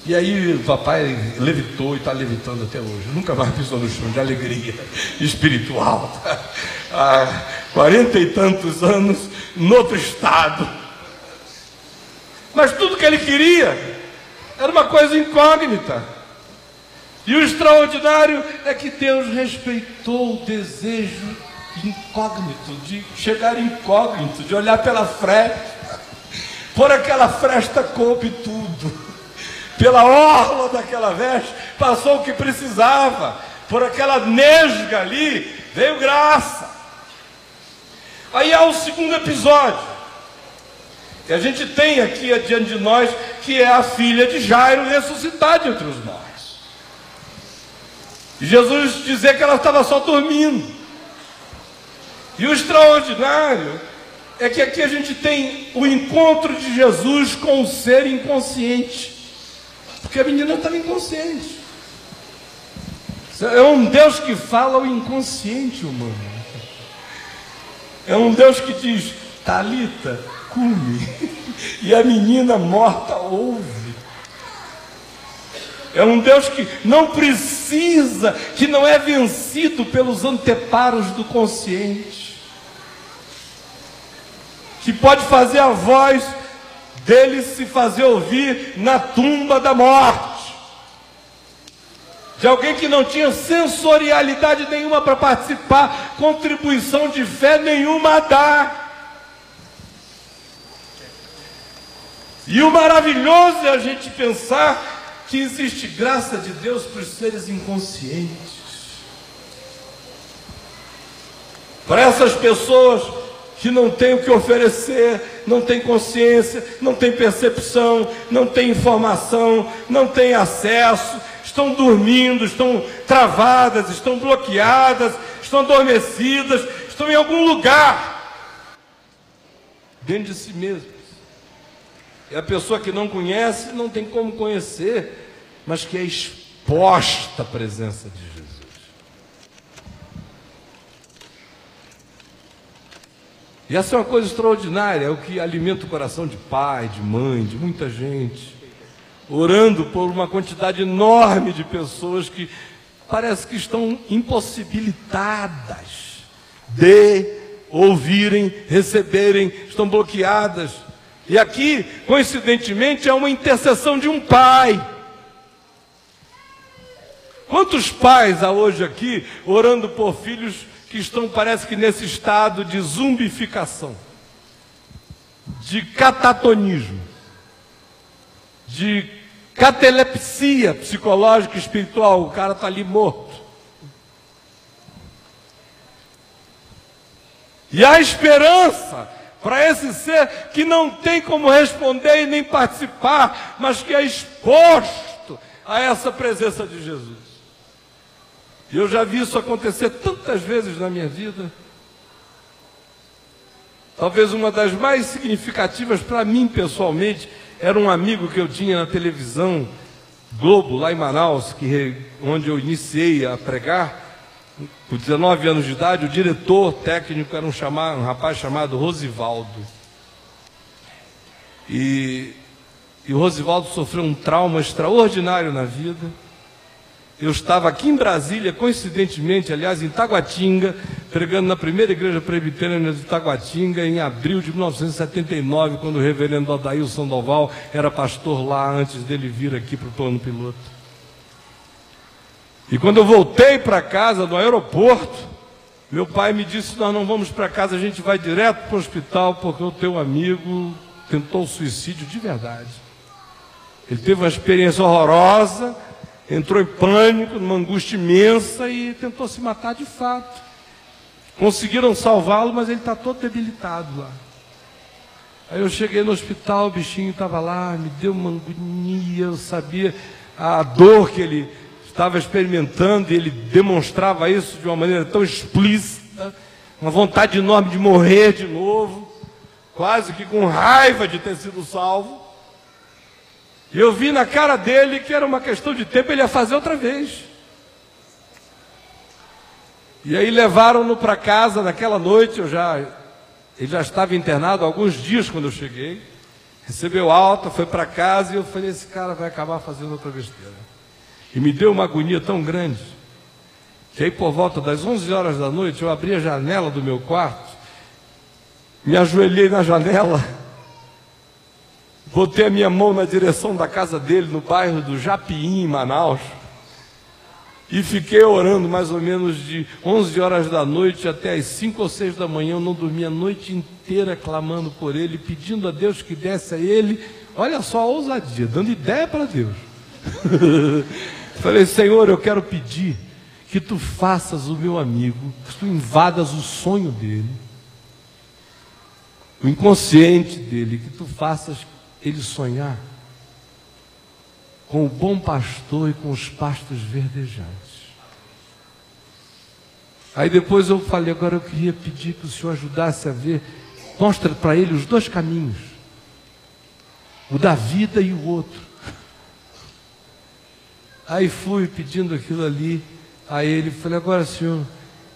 E aí o papai levitou e está levitando até hoje, nunca mais pisou no chão, de alegria espiritual. Há 40 e tantos anos, em outro estado. Mas tudo que ele queria era uma coisa incógnita. E o extraordinário é que Deus respeitou o desejo incógnito, de chegar incógnito, de olhar pela fresta. Por aquela fresta coube tudo. Pela orla daquela veste passou o que precisava. Por aquela nesga ali veio graça. Aí há o segundo episódio que a gente tem aqui diante de nós, que é a filha de Jairo ressuscitada entre os mortos. E Jesus dizer que ela estava só dormindo. E o extraordinário é que aqui a gente tem o encontro de Jesus com o ser inconsciente, porque a menina estava inconsciente. É um Deus que fala ao inconsciente humano. É um Deus que diz: Talita, cumi. E a menina morta ouve. É um Deus que não precisa, que não é vencido pelos anteparos do consciente, que pode fazer a voz dele se fazer ouvir na tumba da morte, de alguém que não tinha sensorialidade nenhuma para participar, contribuição de fé nenhuma a dar. E o maravilhoso é a gente pensar que existe graça de Deus para os seres inconscientes, para essas pessoas que não têm o que oferecer, não têm consciência, não têm percepção, não têm informação, não têm acesso, estão dormindo, estão travadas, estão bloqueadas, estão adormecidas, estão em algum lugar dentro de si mesmas. E a pessoa que não conhece, não tem como conhecer, mas que é exposta à presença de Jesus. E essa é uma coisa extraordinária, é o que alimenta o coração de pai, de mãe, de muita gente, orando por uma quantidade enorme de pessoas que parece que estão impossibilitadas de ouvirem, receberem, estão bloqueadas. E aqui, coincidentemente, é uma intercessão de um pai. Quantos pais há hoje aqui orando por filhos que estão, parece que nesse estado de zumbificação, de catatonismo, de catalepsia psicológica e espiritual, o cara está ali morto. E há esperança para esse ser que não tem como responder e nem participar, mas que é exposto a essa presença de Jesus. E eu já vi isso acontecer tantas vezes na minha vida. Talvez uma das mais significativas para mim pessoalmente era um amigo que eu tinha na televisão Globo, lá em Manaus, onde eu iniciei a pregar. Com 19 anos de idade, o diretor técnico era um rapaz chamado Rosivaldo. E o Rosivaldo sofreu um trauma extraordinário na vida. Eu estava aqui em Brasília, coincidentemente, aliás, em Taguatinga, pregando na primeira igreja presbiteriana de Taguatinga, em abril de 1979, quando o reverendo Adair Sandoval era pastor lá, antes dele vir aqui para o plano piloto. E quando eu voltei para casa, no aeroporto, meu pai me disse: nós não vamos para casa, a gente vai direto para o hospital, porque o teu amigo tentou suicídio de verdade. Ele teve uma experiência horrorosa, entrou em pânico, numa angústia imensa e tentou se matar de fato. Conseguiram salvá-lo, mas ele está todo debilitado lá. Aí eu cheguei no hospital, o bichinho estava lá, me deu uma agonia, eu sabia a dor que ele estava experimentando e ele demonstrava isso de uma maneira tão explícita, uma vontade enorme de morrer de novo, quase que com raiva de ter sido salvo. E eu vi na cara dele que era uma questão de tempo, ele ia fazer outra vez. E aí levaram-no para casa naquela noite, ele já estava internado há alguns dias quando eu cheguei, recebeu alta, foi para casa e eu falei: esse cara vai acabar fazendo outra besteira. E me deu uma agonia tão grande, que aí por volta das 11 horas da noite, eu abri a janela do meu quarto, me ajoelhei na janela, botei a minha mão na direção da casa dele, no bairro do Japiim, em Manaus, e fiquei orando mais ou menos de 11 horas da noite até as 5 ou 6 da manhã. Eu não dormi a noite inteira clamando por ele, pedindo a Deus que desse a ele, olha só a ousadia, dando ideia para Deus. Falei: Senhor, eu quero pedir que tu faças o meu amigo, que tu invadas o sonho dele, o inconsciente dele, que tu faças ele sonhar com o bom pastor e com os pastos verdejantes. Aí depois eu falei: agora eu queria pedir que o Senhor ajudasse a ver, mostra para ele os dois caminhos, o da vida e o outro. Aí fui pedindo aquilo ali a ele, falei: agora, Senhor,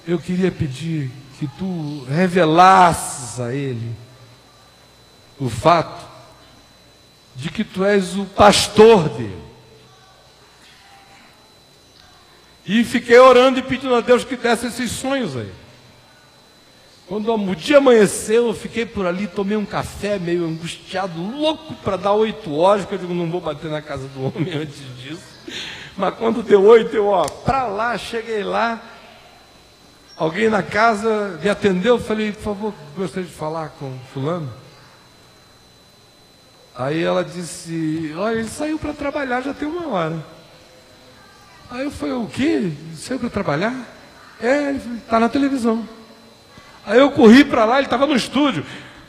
eu queria pedir que tu revelasses a ele o fato de que tu és o pastor dele. E fiquei orando e pedindo a Deus que desse esses sonhos aí. Quando o dia amanheceu, eu fiquei por ali, tomei um café, meio angustiado, louco para dar 8 horas, que eu digo: não vou bater na casa do homem antes disso. Mas quando deu 8, eu, para lá, cheguei lá, alguém na casa me atendeu, falei: por favor, gostaria de falar com fulano. Aí ela disse: olha, ele saiu para trabalhar, já tem 1 hora. Aí eu falei: o quê? Saiu para trabalhar? É, ele está na televisão. Aí eu corri para lá, ele estava no estúdio.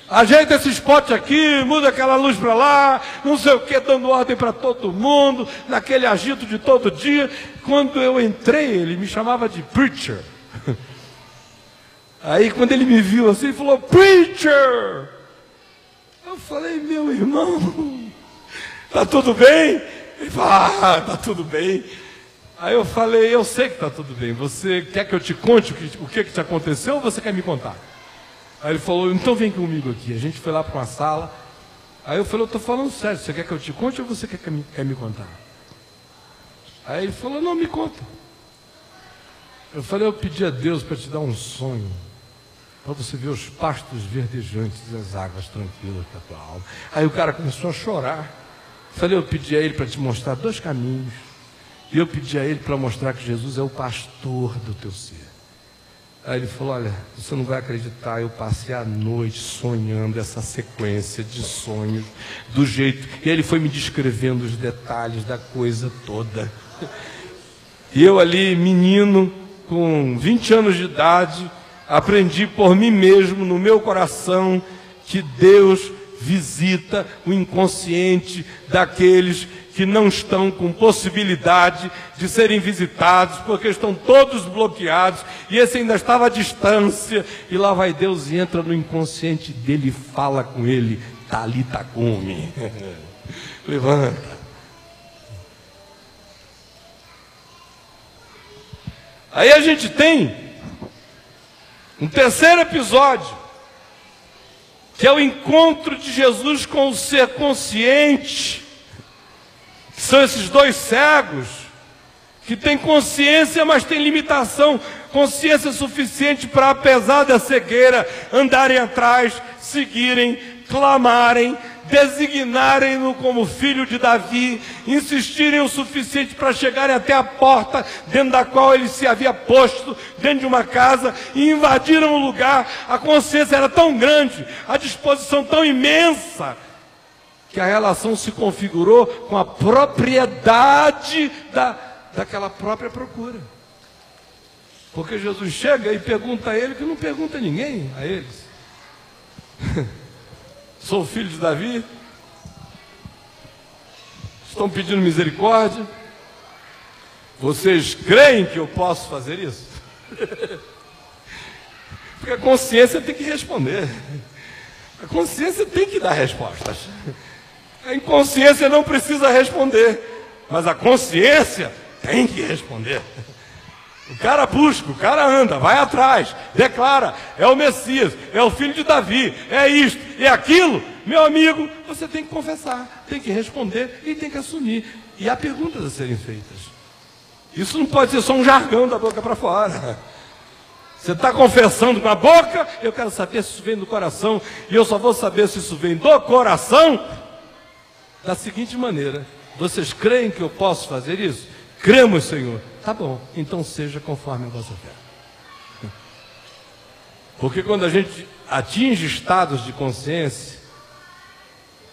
Ajeita esse spot aqui, muda aquela luz para lá, não sei o que, dando ordem para todo mundo, naquele agito de todo dia. Quando eu entrei, ele me chamava de preacher. Aí quando ele me viu assim, ele falou: preacher! Eu falei: meu irmão, tá tudo bem? Ele falou: tá tudo bem. Aí eu falei: eu sei que tá tudo bem. Você quer que eu te conte o que te aconteceu ou você quer me contar? Aí ele falou, então vem comigo aqui. A gente foi lá para uma sala. Aí eu falei, eu estou falando sério, você quer que eu te conte ou você quer me contar? Aí ele falou, não, me conta. Eu falei, eu pedi a Deus para te dar um sonho, para você ver os pastos verdejantes e as águas tranquilas da tua alma. Aí o cara começou a chorar. Eu falei, eu pedi a ele para te mostrar 2 caminhos. E eu pedi a ele para mostrar que Jesus é o pastor do teu ser. Aí ele falou, olha, você não vai acreditar, eu passei a noite sonhando essa sequência de sonhos, do jeito... E aí ele foi me descrevendo os detalhes da coisa toda. E eu ali, menino, com 20 anos de idade, aprendi por mim mesmo, no meu coração, que Deus visita o inconsciente daqueles que não estão com possibilidade de serem visitados, porque estão todos bloqueados, e esse ainda estava à distância, e lá vai Deus e entra no inconsciente dele e fala com ele, Talita cumi, levanta. Aí a gente tem um terceiro episódio, que é o encontro de Jesus com o ser consciente, que são esses 2 cegos, que têm consciência, mas têm limitação, consciência suficiente para, apesar da cegueira, andarem atrás, seguirem, clamarem, designarem-no como filho de Davi, insistirem o suficiente para chegarem até a porta dentro da qual ele se havia posto, dentro de uma casa, e invadiram o lugar. A consciência era tão grande, a disposição tão imensa, que a relação se configurou com a propriedade daquela própria procura. Porque Jesus chega e pergunta a ele, que não pergunta a ninguém, a eles. Sou filho de Davi? Estão pedindo misericórdia? Vocês creem que eu posso fazer isso? Porque a consciência tem que responder. A consciência tem que dar respostas. A inconsciência não precisa responder, mas a consciência tem que responder. O cara busca, o cara anda, vai atrás, declara, é o Messias, é o filho de Davi, é isto, é aquilo. Meu amigo, você tem que confessar, tem que responder e tem que assumir. E há perguntas a serem feitas. Isso não pode ser só um jargão da boca para fora. Você está confessando com a boca, eu quero saber se isso vem do coração, e eu só vou saber se isso vem do coração da seguinte maneira: vocês creem que eu posso fazer isso? Cremos, Senhor. Tá bom, então seja conforme a vossa fé. Porque quando a gente atinge estados de consciência,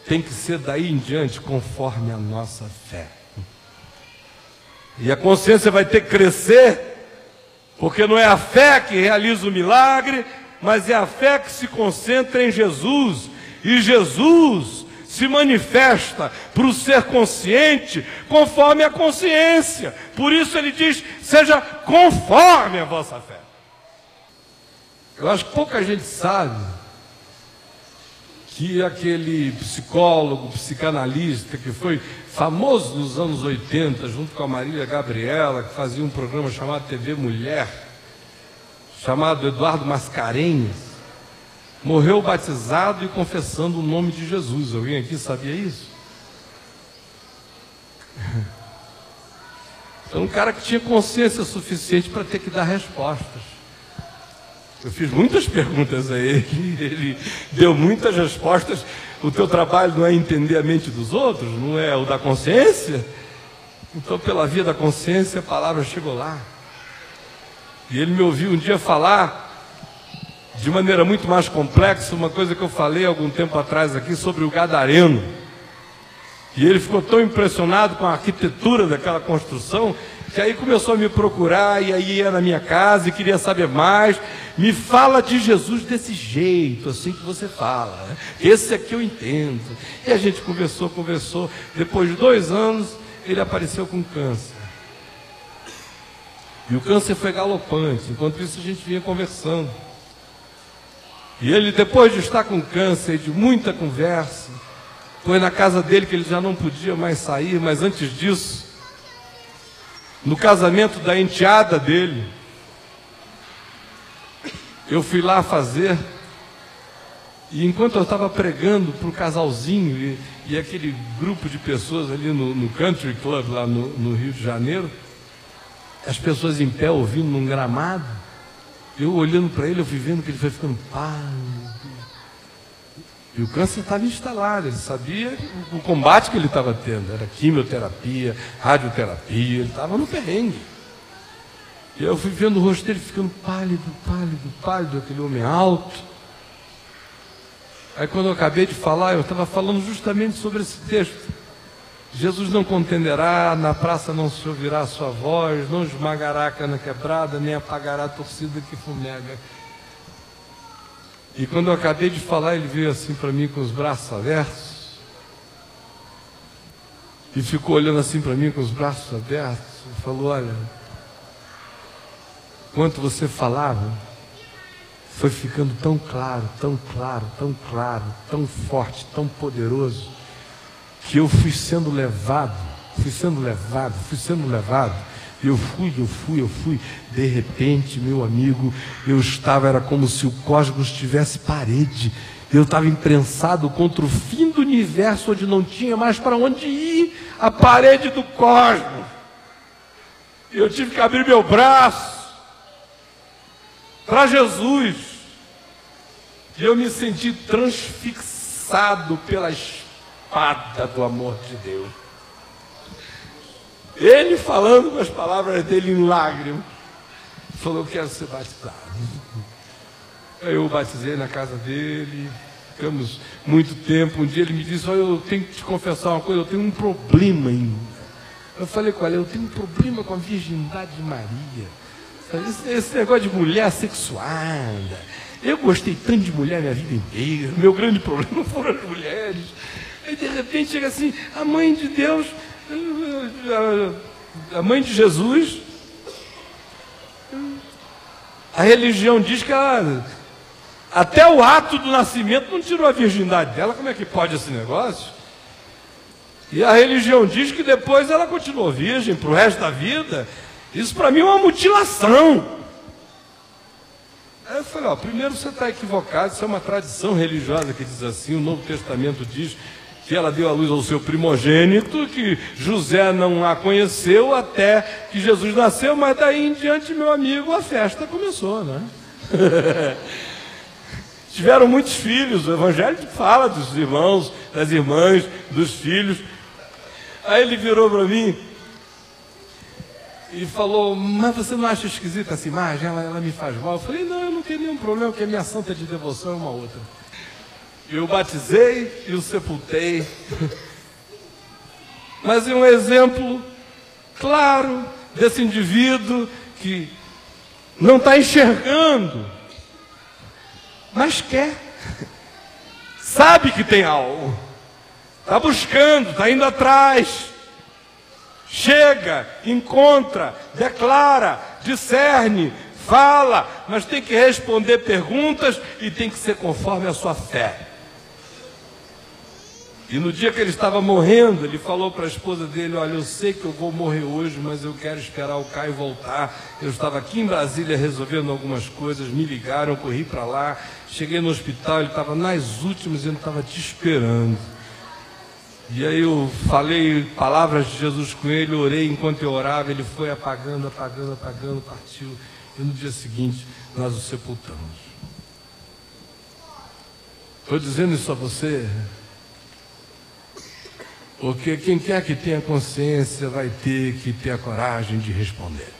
tem que ser daí em diante conforme a nossa fé. E a consciência vai ter que crescer, porque não é a fé que realiza o milagre, mas é a fé que se concentra em Jesus. E Jesus se manifesta para o ser consciente conforme a consciência. Por isso ele diz, seja conforme a vossa fé. Eu acho que pouca gente sabe que aquele psicólogo, psicanalista que foi famoso nos anos 80, junto com a Marília Gabriela, que fazia um programa chamado TV Mulher, chamado Eduardo Mascarenhas, morreu batizado e confessando o nome de Jesus. Alguém aqui sabia isso? Então, um cara que tinha consciência suficiente para ter que dar respostas. Eu fiz muitas perguntas a ele, ele deu muitas respostas. O teu trabalho não é entender a mente dos outros, não é o da consciência? Então, pela via da consciência, a palavra chegou lá. E ele me ouviu um dia falar de maneira muito mais complexa, uma coisa que eu falei algum tempo atrás aqui sobre o Gadareno. E ele ficou tão impressionado com a arquitetura daquela construção, que aí começou a me procurar, e aí ia na minha casa e queria saber mais. Me fala de Jesus desse jeito, assim que você fala, né? Esse aqui eu entendo. E a gente conversou. Depois de 2 anos, ele apareceu com câncer. E o câncer foi galopante. Enquanto isso, a gente vinha conversando. E ele, depois de estar com câncer e de muita conversa, foi na casa dele, que ele já não podia mais sair, mas antes disso, no casamento da enteada dele, eu fui lá fazer E enquanto eu estava pregando para o casalzinho e aquele grupo de pessoas ali no Country Club, lá no Rio de Janeiro, as pessoas em pé ouvindo num gramado, eu olhando para ele, eu fui vendo que ele foi ficando pálido. E o câncer estava instalado, ele sabia o combate que ele estava tendo, era quimioterapia, radioterapia, ele estava no perrengue. E eu fui vendo o rosto dele ficando pálido, pálido, pálido, aquele homem alto. Aí quando eu acabei de falar, eu estava falando justamente sobre esse texto. Jesus não contenderá, na praça não se ouvirá a sua voz, não esmagará a cana quebrada, nem apagará a torcida que fumega. E quando eu acabei de falar, ele veio assim para mim com os braços abertos. E ficou olhando assim para mim com os braços abertos. E falou, olha, enquanto você falava, foi ficando tão claro, tão claro, tão claro, tão forte, tão poderoso, que eu fui sendo levado. E eu fui. De repente, meu amigo, era como se o cosmos tivesse parede. Eu estava imprensado contra o fim do universo, onde não tinha mais para onde ir, a parede do cosmos. E eu tive que abrir meu braço para Jesus. E eu me senti transfixado pela espada do amor de Deus. Ele falando com as palavras dele em lágrimas, falou, eu quero ser batizado. Eu o batizei na casa dele, ficamos muito tempo. Um dia ele me disse, olha, eu tenho que te confessar uma coisa, eu tenho um problema ainda. Eu falei com ele, eu tenho um problema com a virgindade de Maria. Esse negócio de mulher sexuada. Eu gostei tanto de mulher minha vida inteira, meu grande problema foram as mulheres. Aí de repente chega assim, a mãe de Deus, a mãe de Jesus, a religião diz que ela, até o ato do nascimento não tirou a virgindade dela. Como é que pode esse negócio? E a religião diz que depois ela continuou virgem para o resto da vida. Isso para mim é uma mutilação. Aí eu falei, primeiro você está equivocado, isso é uma tradição religiosa que diz assim, o Novo Testamento diz que ela deu à luz ao seu primogênito, que José não a conheceu até que Jesus nasceu, mas daí em diante, meu amigo, a festa começou, né? Tiveram muitos filhos, o Evangelho fala dos irmãos, das irmãs, dos filhos. Aí ele virou para mim e falou, mas você não acha esquisita essa imagem? Ela me faz mal. Eu falei, não, eu não tenho nenhum problema, porque a minha santa de devoção é uma outra. Eu o batizei e o sepultei. Mas é um exemplo claro desse indivíduo que não está enxergando, mas quer. Sabe que tem algo. Está buscando, está indo atrás. Chega, encontra, declara, discerne, fala, mas tem que responder perguntas e tem que ser conforme a sua fé. E no dia que ele estava morrendo, ele falou para a esposa dele, olha, eu sei que eu vou morrer hoje, mas eu quero esperar o Caio voltar. Eu estava aqui em Brasília resolvendo algumas coisas, me ligaram, eu corri para lá, cheguei no hospital, ele estava nas últimas e ele estava te esperando. E aí eu falei palavras de Jesus com ele, orei enquanto eu orava, ele foi apagando, partiu. E no dia seguinte, nós o sepultamos. Estou dizendo isso a você, porque quem quer que tenha consciência vai ter que ter a coragem de responder.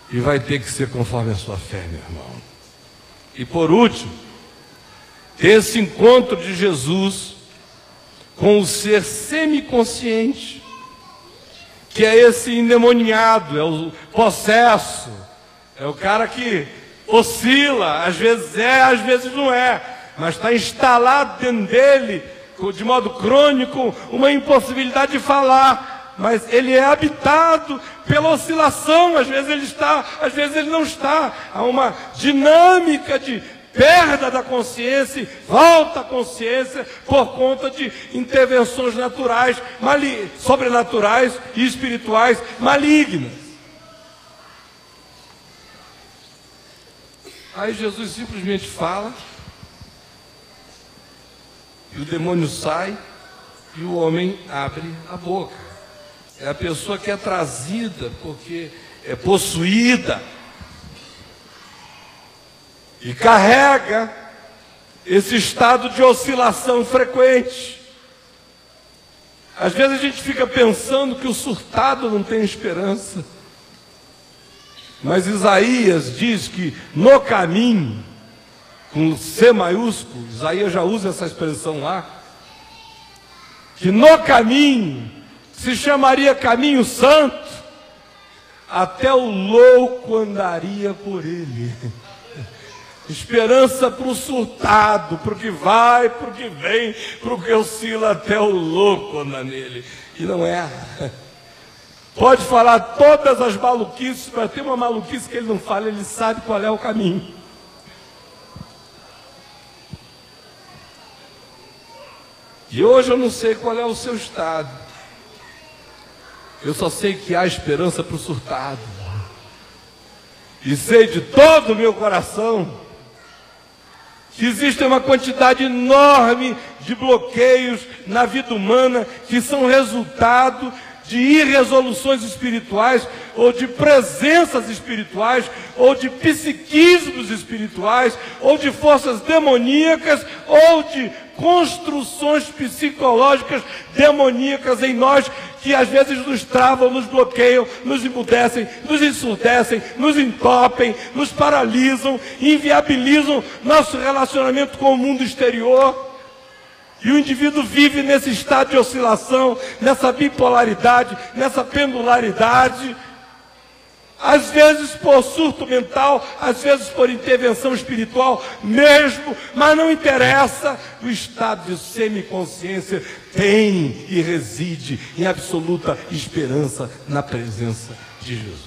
E vai ter que ser conforme a sua fé, meu irmão. E por último, esse encontro de Jesus com o ser semiconsciente, que é esse endemoniado, é o possesso, é o cara que oscila, às vezes é, às vezes não é, mas está instalado dentro dele, de modo crônico, uma impossibilidade de falar, mas ele é habitado pela oscilação, às vezes ele está, às vezes ele não está. Há uma dinâmica de perda da consciência, volta à consciência por conta de intervenções naturais, sobrenaturais e espirituais malignas. Aí Jesus simplesmente fala, E o demônio sai e o homem abre a boca. É a pessoa que é trazida porque é possuída e carrega esse estado de oscilação frequente. Às vezes a gente fica pensando que o surtado não tem esperança. Mas Isaías diz que no caminho, com C maiúsculo, Isaías já usa essa expressão lá, que no caminho, se chamaria caminho santo, até o louco andaria por ele. Esperança para o surtado, para o que vai, para o que vem, para o que oscila, até o louco anda nele. E não é. Pode falar todas as maluquices, mas tem uma maluquice que ele não fala, ele sabe qual é o caminho. E hoje eu não sei qual é o seu estado. Eu só sei que há esperança para o surtado. E sei de todo o meu coração que existe uma quantidade enorme de bloqueios na vida humana que são resultado de irresoluções espirituais, ou de presenças espirituais, ou de psiquismos espirituais, ou de forças demoníacas, ou de construções psicológicas demoníacas em nós, que às vezes nos travam, nos bloqueiam, nos emudecem, nos ensurdecem, nos entopem, nos paralisam, inviabilizam nosso relacionamento com o mundo exterior. E o indivíduo vive nesse estado de oscilação, nessa bipolaridade, nessa pendularidade, às vezes por surto mental, às vezes por intervenção espiritual mesmo, mas não interessa, o estado de semiconsciência tem e reside em absoluta esperança na presença de Jesus.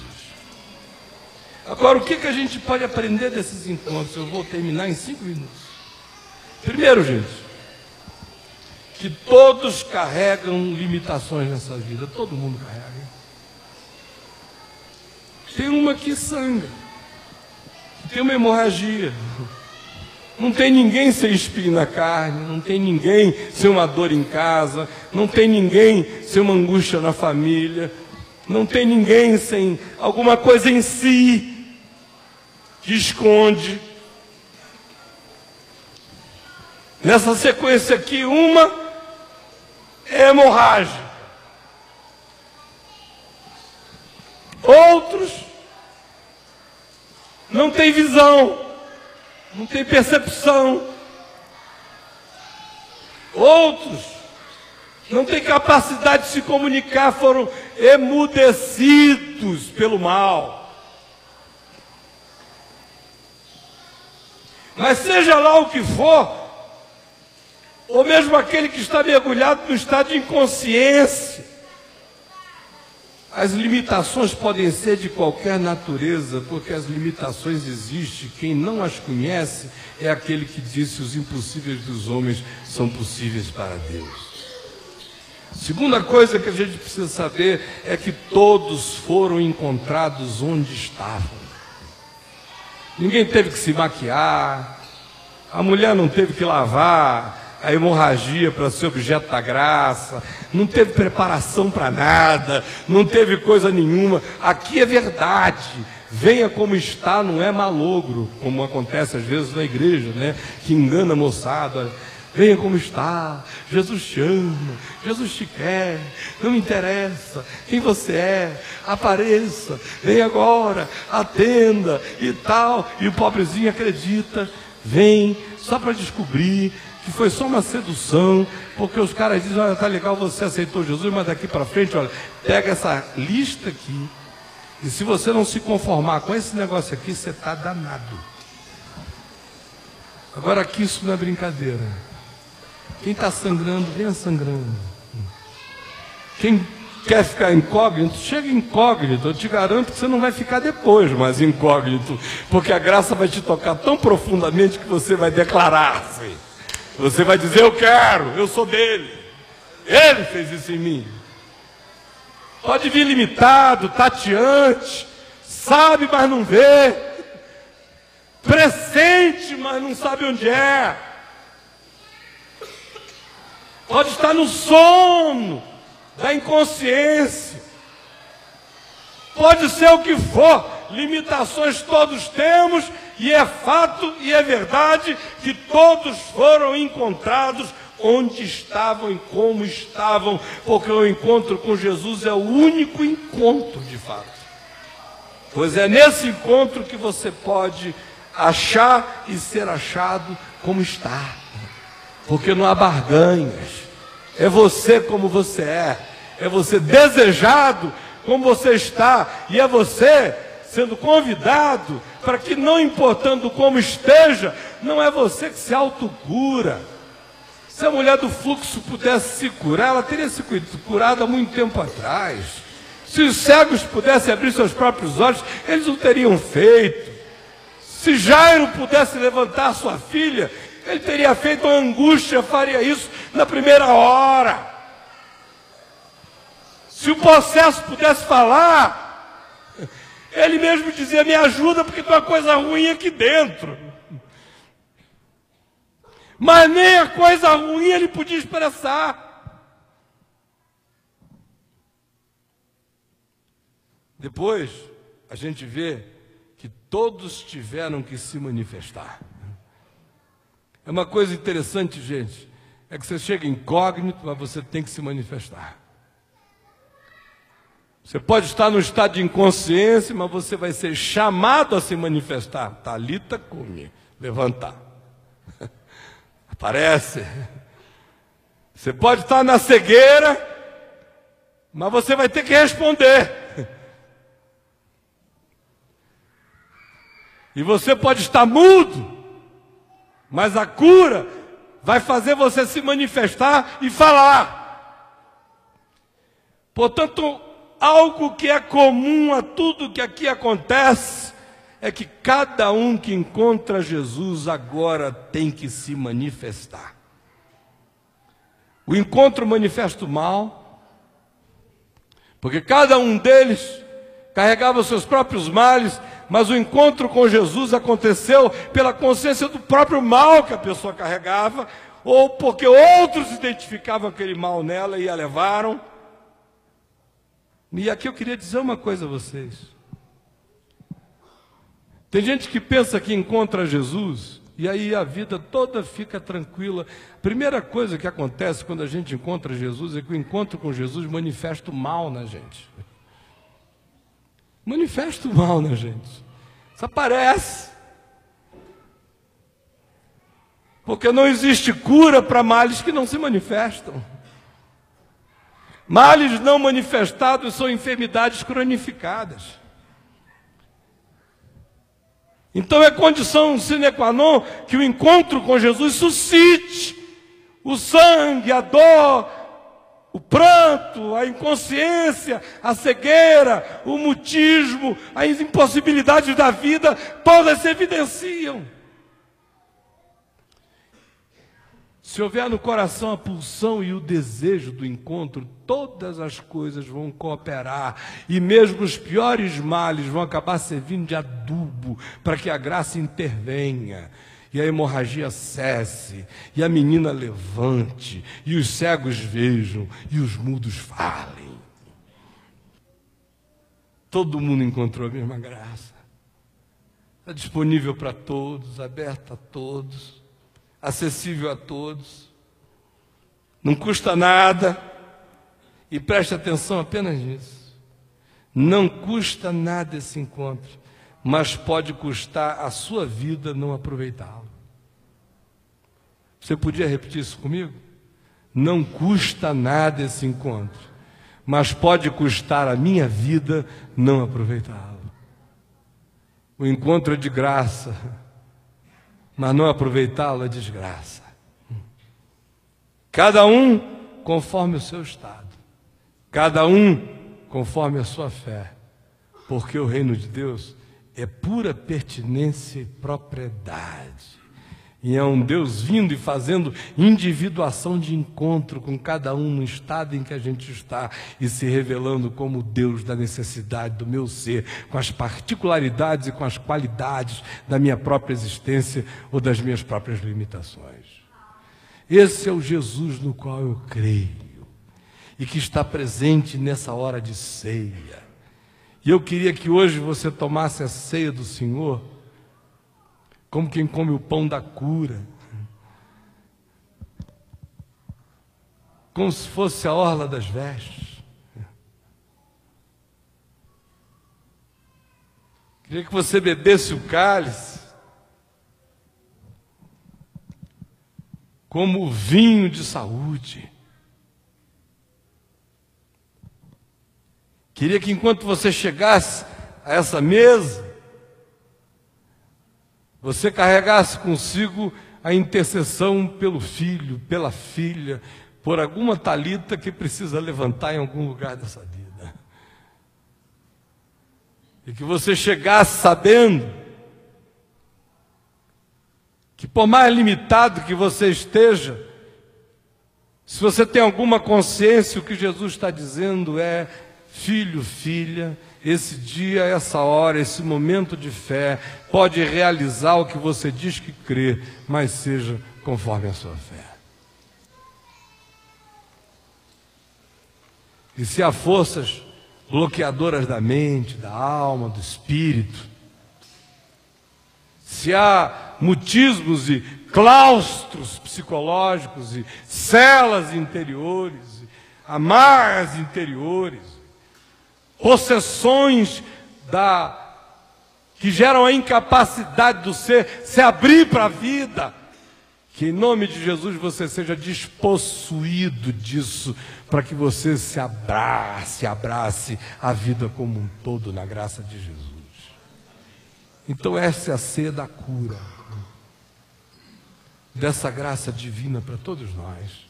Agora, o que a gente pode aprender desses encontros? Eu vou terminar em 5 minutos. Primeiro, gente, que todos carregam limitações nessa vida, todo mundo carrega. Tem uma que sangra, tem uma hemorragia, não tem ninguém sem espinho na carne, não tem ninguém sem uma dor em casa, não tem ninguém sem uma angústia na família, não tem ninguém sem alguma coisa em si que esconde. Nessa sequência aqui, uma é hemorrágica. Outros não têm visão, não têm percepção. Outros não têm capacidade de se comunicar, foram emudecidos pelo mal. Mas seja lá o que for, ou mesmo aquele que está mergulhado no estado de inconsciência, as limitações podem ser de qualquer natureza, porque as limitações existem. Quem não as conhece é aquele que disse: os impossíveis dos homens são possíveis para Deus. Segunda coisa que a gente precisa saber é que todos foram encontrados onde estavam. Ninguém teve que se maquiar, a mulher não teve que lavar a hemorragia para ser objeto da graça, não teve preparação para nada, não teve coisa nenhuma. Aqui é verdade, venha como está, não é malogro, como acontece às vezes na igreja, né? Que engana a moçada. Venha como está, Jesus te ama, Jesus te quer, não me interessa quem você é, apareça, venha agora, atenda e tal. E o pobrezinho acredita, vem só para descobrir que foi só uma sedução, porque os caras dizem: olha, tá legal, você aceitou Jesus, mas daqui para frente, olha, pega essa lista aqui, e se você não se conformar com esse negócio aqui, você está danado. Agora aqui isso não é brincadeira. Quem está sangrando, venha sangrando. Quem quer ficar incógnito, chega incógnito. Eu te garanto que você não vai ficar depois mais incógnito, porque a graça vai te tocar tão profundamente que você vai declarar-se. Você vai dizer: eu quero, eu sou dele, ele fez isso em mim. Pode vir limitado, tateante, sabe, mas não vê, pressente, mas não sabe onde é. pode estar no sono da inconsciência, pode ser o que for, limitações todos temos, e é fato e é verdade que todos foram encontrados onde estavam e como estavam, porque o encontro com Jesus é o único encontro de fato. Pois é nesse encontro que você pode achar e ser achado como está, porque não há barganhas, é você como você é você desejado como você está, e é você sendo convidado para que, não importando como esteja, não é você que se autocura. Se a mulher do fluxo pudesse se curar, ela teria se curado há muito tempo atrás. Se os cegos pudessem abrir seus próprios olhos, eles o teriam feito. Se Jairo pudesse levantar sua filha, ele teria feito. A angústia faria isso na primeira hora. Se o processo pudesse falar, ele mesmo dizia: me ajuda porque tem uma coisa ruim aqui dentro. Mas nem a coisa ruim ele podia expressar. Depois, a gente vê que todos tiveram que se manifestar. É uma coisa interessante, gente, é que você chega incógnito, mas você tem que se manifestar. Você pode estar no estado de inconsciência, mas você vai ser chamado a se manifestar. Talita cumi, levantar. Aparece. Você pode estar na cegueira, mas você vai ter que responder. E você pode estar mudo, mas a cura vai fazer você se manifestar e falar. Portanto, algo que é comum a tudo que aqui acontece é que cada um que encontra Jesus agora tem que se manifestar. O encontro manifesta o mal, porque cada um deles carregava os seus próprios males, mas o encontro com Jesus aconteceu pela consciência do próprio mal que a pessoa carregava, ou porque outros identificavam aquele mal nela e a levaram. E aqui eu queria dizer uma coisa a vocês. Tem gente que pensa que encontra Jesus e aí a vida toda fica tranquila. A primeira coisa que acontece quando a gente encontra Jesus é que o encontro com Jesus manifesta o mal na gente. Manifesta o mal na gente. Isso aparece. Porque não existe cura para males que não se manifestam. Males não manifestados são enfermidades cronificadas. Então é condição sine qua non que o encontro com Jesus suscite o sangue, a dor, o pranto, a inconsciência, a cegueira, o mutismo, as impossibilidades da vida, todas se evidenciam. Se houver no coração a pulsão e o desejo do encontro, todas as coisas vão cooperar, e mesmo os piores males vão acabar servindo de adubo para que a graça intervenha, e a hemorragia cesse, e a menina levante, e os cegos vejam, e os mudos falem. Todo mundo encontrou a mesma graça. Está disponível para todos, aberta a todos, acessível a todos, não custa nada, e preste atenção apenas nisso, não custa nada esse encontro, mas pode custar a sua vida não aproveitá-lo. Você podia repetir isso comigo? Não custa nada esse encontro, mas pode custar a minha vida não aproveitá-lo. O encontro é de graça, mas não aproveitá-lo é desgraça. Cada um conforme o seu estado, cada um conforme a sua fé, porque o reino de Deus é pura pertinência e propriedade, e é um Deus vindo e fazendo individuação de encontro com cada um no estado em que a gente está, e se revelando como Deus da necessidade do meu ser, com as particularidades e com as qualidades da minha própria existência ou das minhas próprias limitações. Esse é o Jesus no qual eu creio e que está presente nessa hora de ceia. E eu queria que hoje você tomasse a ceia do Senhor como quem come o pão da cura, como se fosse a orla das vestes. Queria que você bebesse o cálice como o vinho de saúde. Queria que enquanto você chegasse a essa mesa, você carregasse consigo a intercessão pelo filho, pela filha, por alguma talita que precisa levantar em algum lugar dessa vida. E que você chegasse sabendo que por mais limitado que você esteja, se você tem alguma consciência, o que Jesus está dizendo é: filho, filha, esse dia, essa hora, esse momento de fé, pode realizar o que você diz que crê, mas seja conforme a sua fé. E se há forças bloqueadoras da mente, da alma, do espírito, se há mutismos e claustros psicológicos e celas interiores, amarras interiores, possessões que geram a incapacidade do ser se abrir para a vida, que em nome de Jesus você seja despossuído disso, para que você se abrace a vida como um todo na graça de Jesus. Então essa é a ceia da cura, dessa graça divina para todos nós.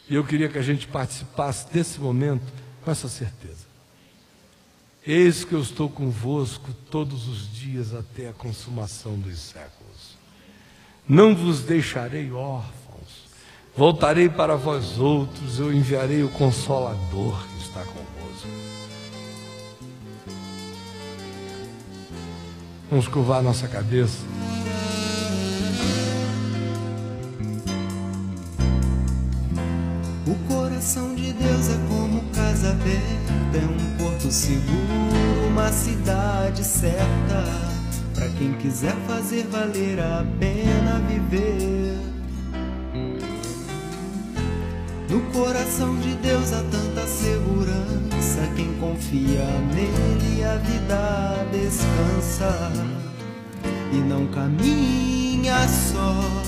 E eu queria que a gente participasse desse momento com essa certeza. Eis que eu estou convosco todos os dias até a consumação dos séculos. Não vos deixarei órfãos, voltarei para vós outros, eu enviarei o Consolador que está convosco. Vamos curvar nossa cabeça. O coração de Deus é como casa aberta, é um porto seguro, uma cidade certa, para quem quiser fazer valer a pena viver. No coração de Deus há tanta segurança, quem confia nele a vida descansa e não caminha só.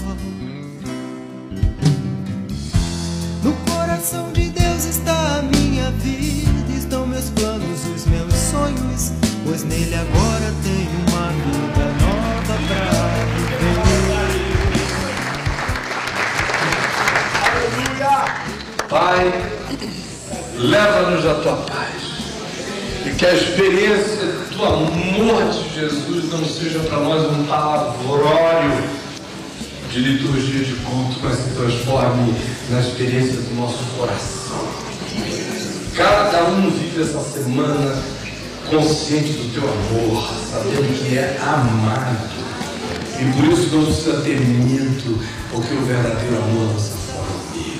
No coração de Deus está a minha vida, estão meus planos, os meus sonhos, pois nele agora tenho uma vida nova pra viver. Aleluia! Pai, leva-nos à tua paz, e que a experiência do amor de Jesus não seja para nós um palavrório de liturgia de culto, mas se transforme na experiência do nosso coração. Cada um vive essa semana consciente do teu amor, sabendo que é amado, e por isso não precisa ter medo, porque o verdadeiro amor não se forma medo.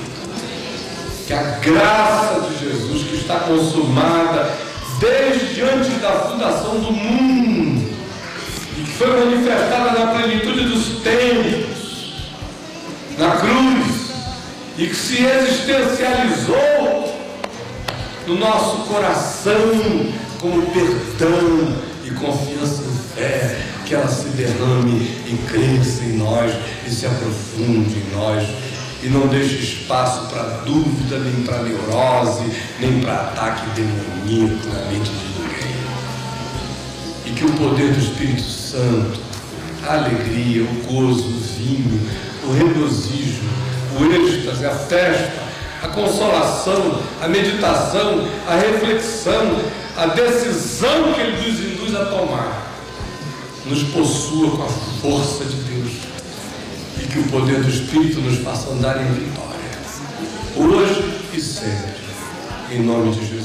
Que a graça de Jesus, que está consumada desde antes da fundação do mundo e que foi manifestada na plenitude dos tempos, na cruz, e que se existencializou no nosso coração como perdão e confiança em fé, que ela se derrame e cresça em nós e se aprofunde em nós e não deixe espaço para dúvida, nem para neurose, nem para ataque demoníaco na mente de ninguém. E que o poder do Espírito Santo, a alegria, o gozo, o vinho, o regozijo, o êxtase, a festa, a consolação, a meditação, a reflexão, a decisão que Ele nos induz a tomar, nos possua com a força de Deus, e que o poder do Espírito nos faça andar em vitória, hoje e sempre, em nome de Jesus.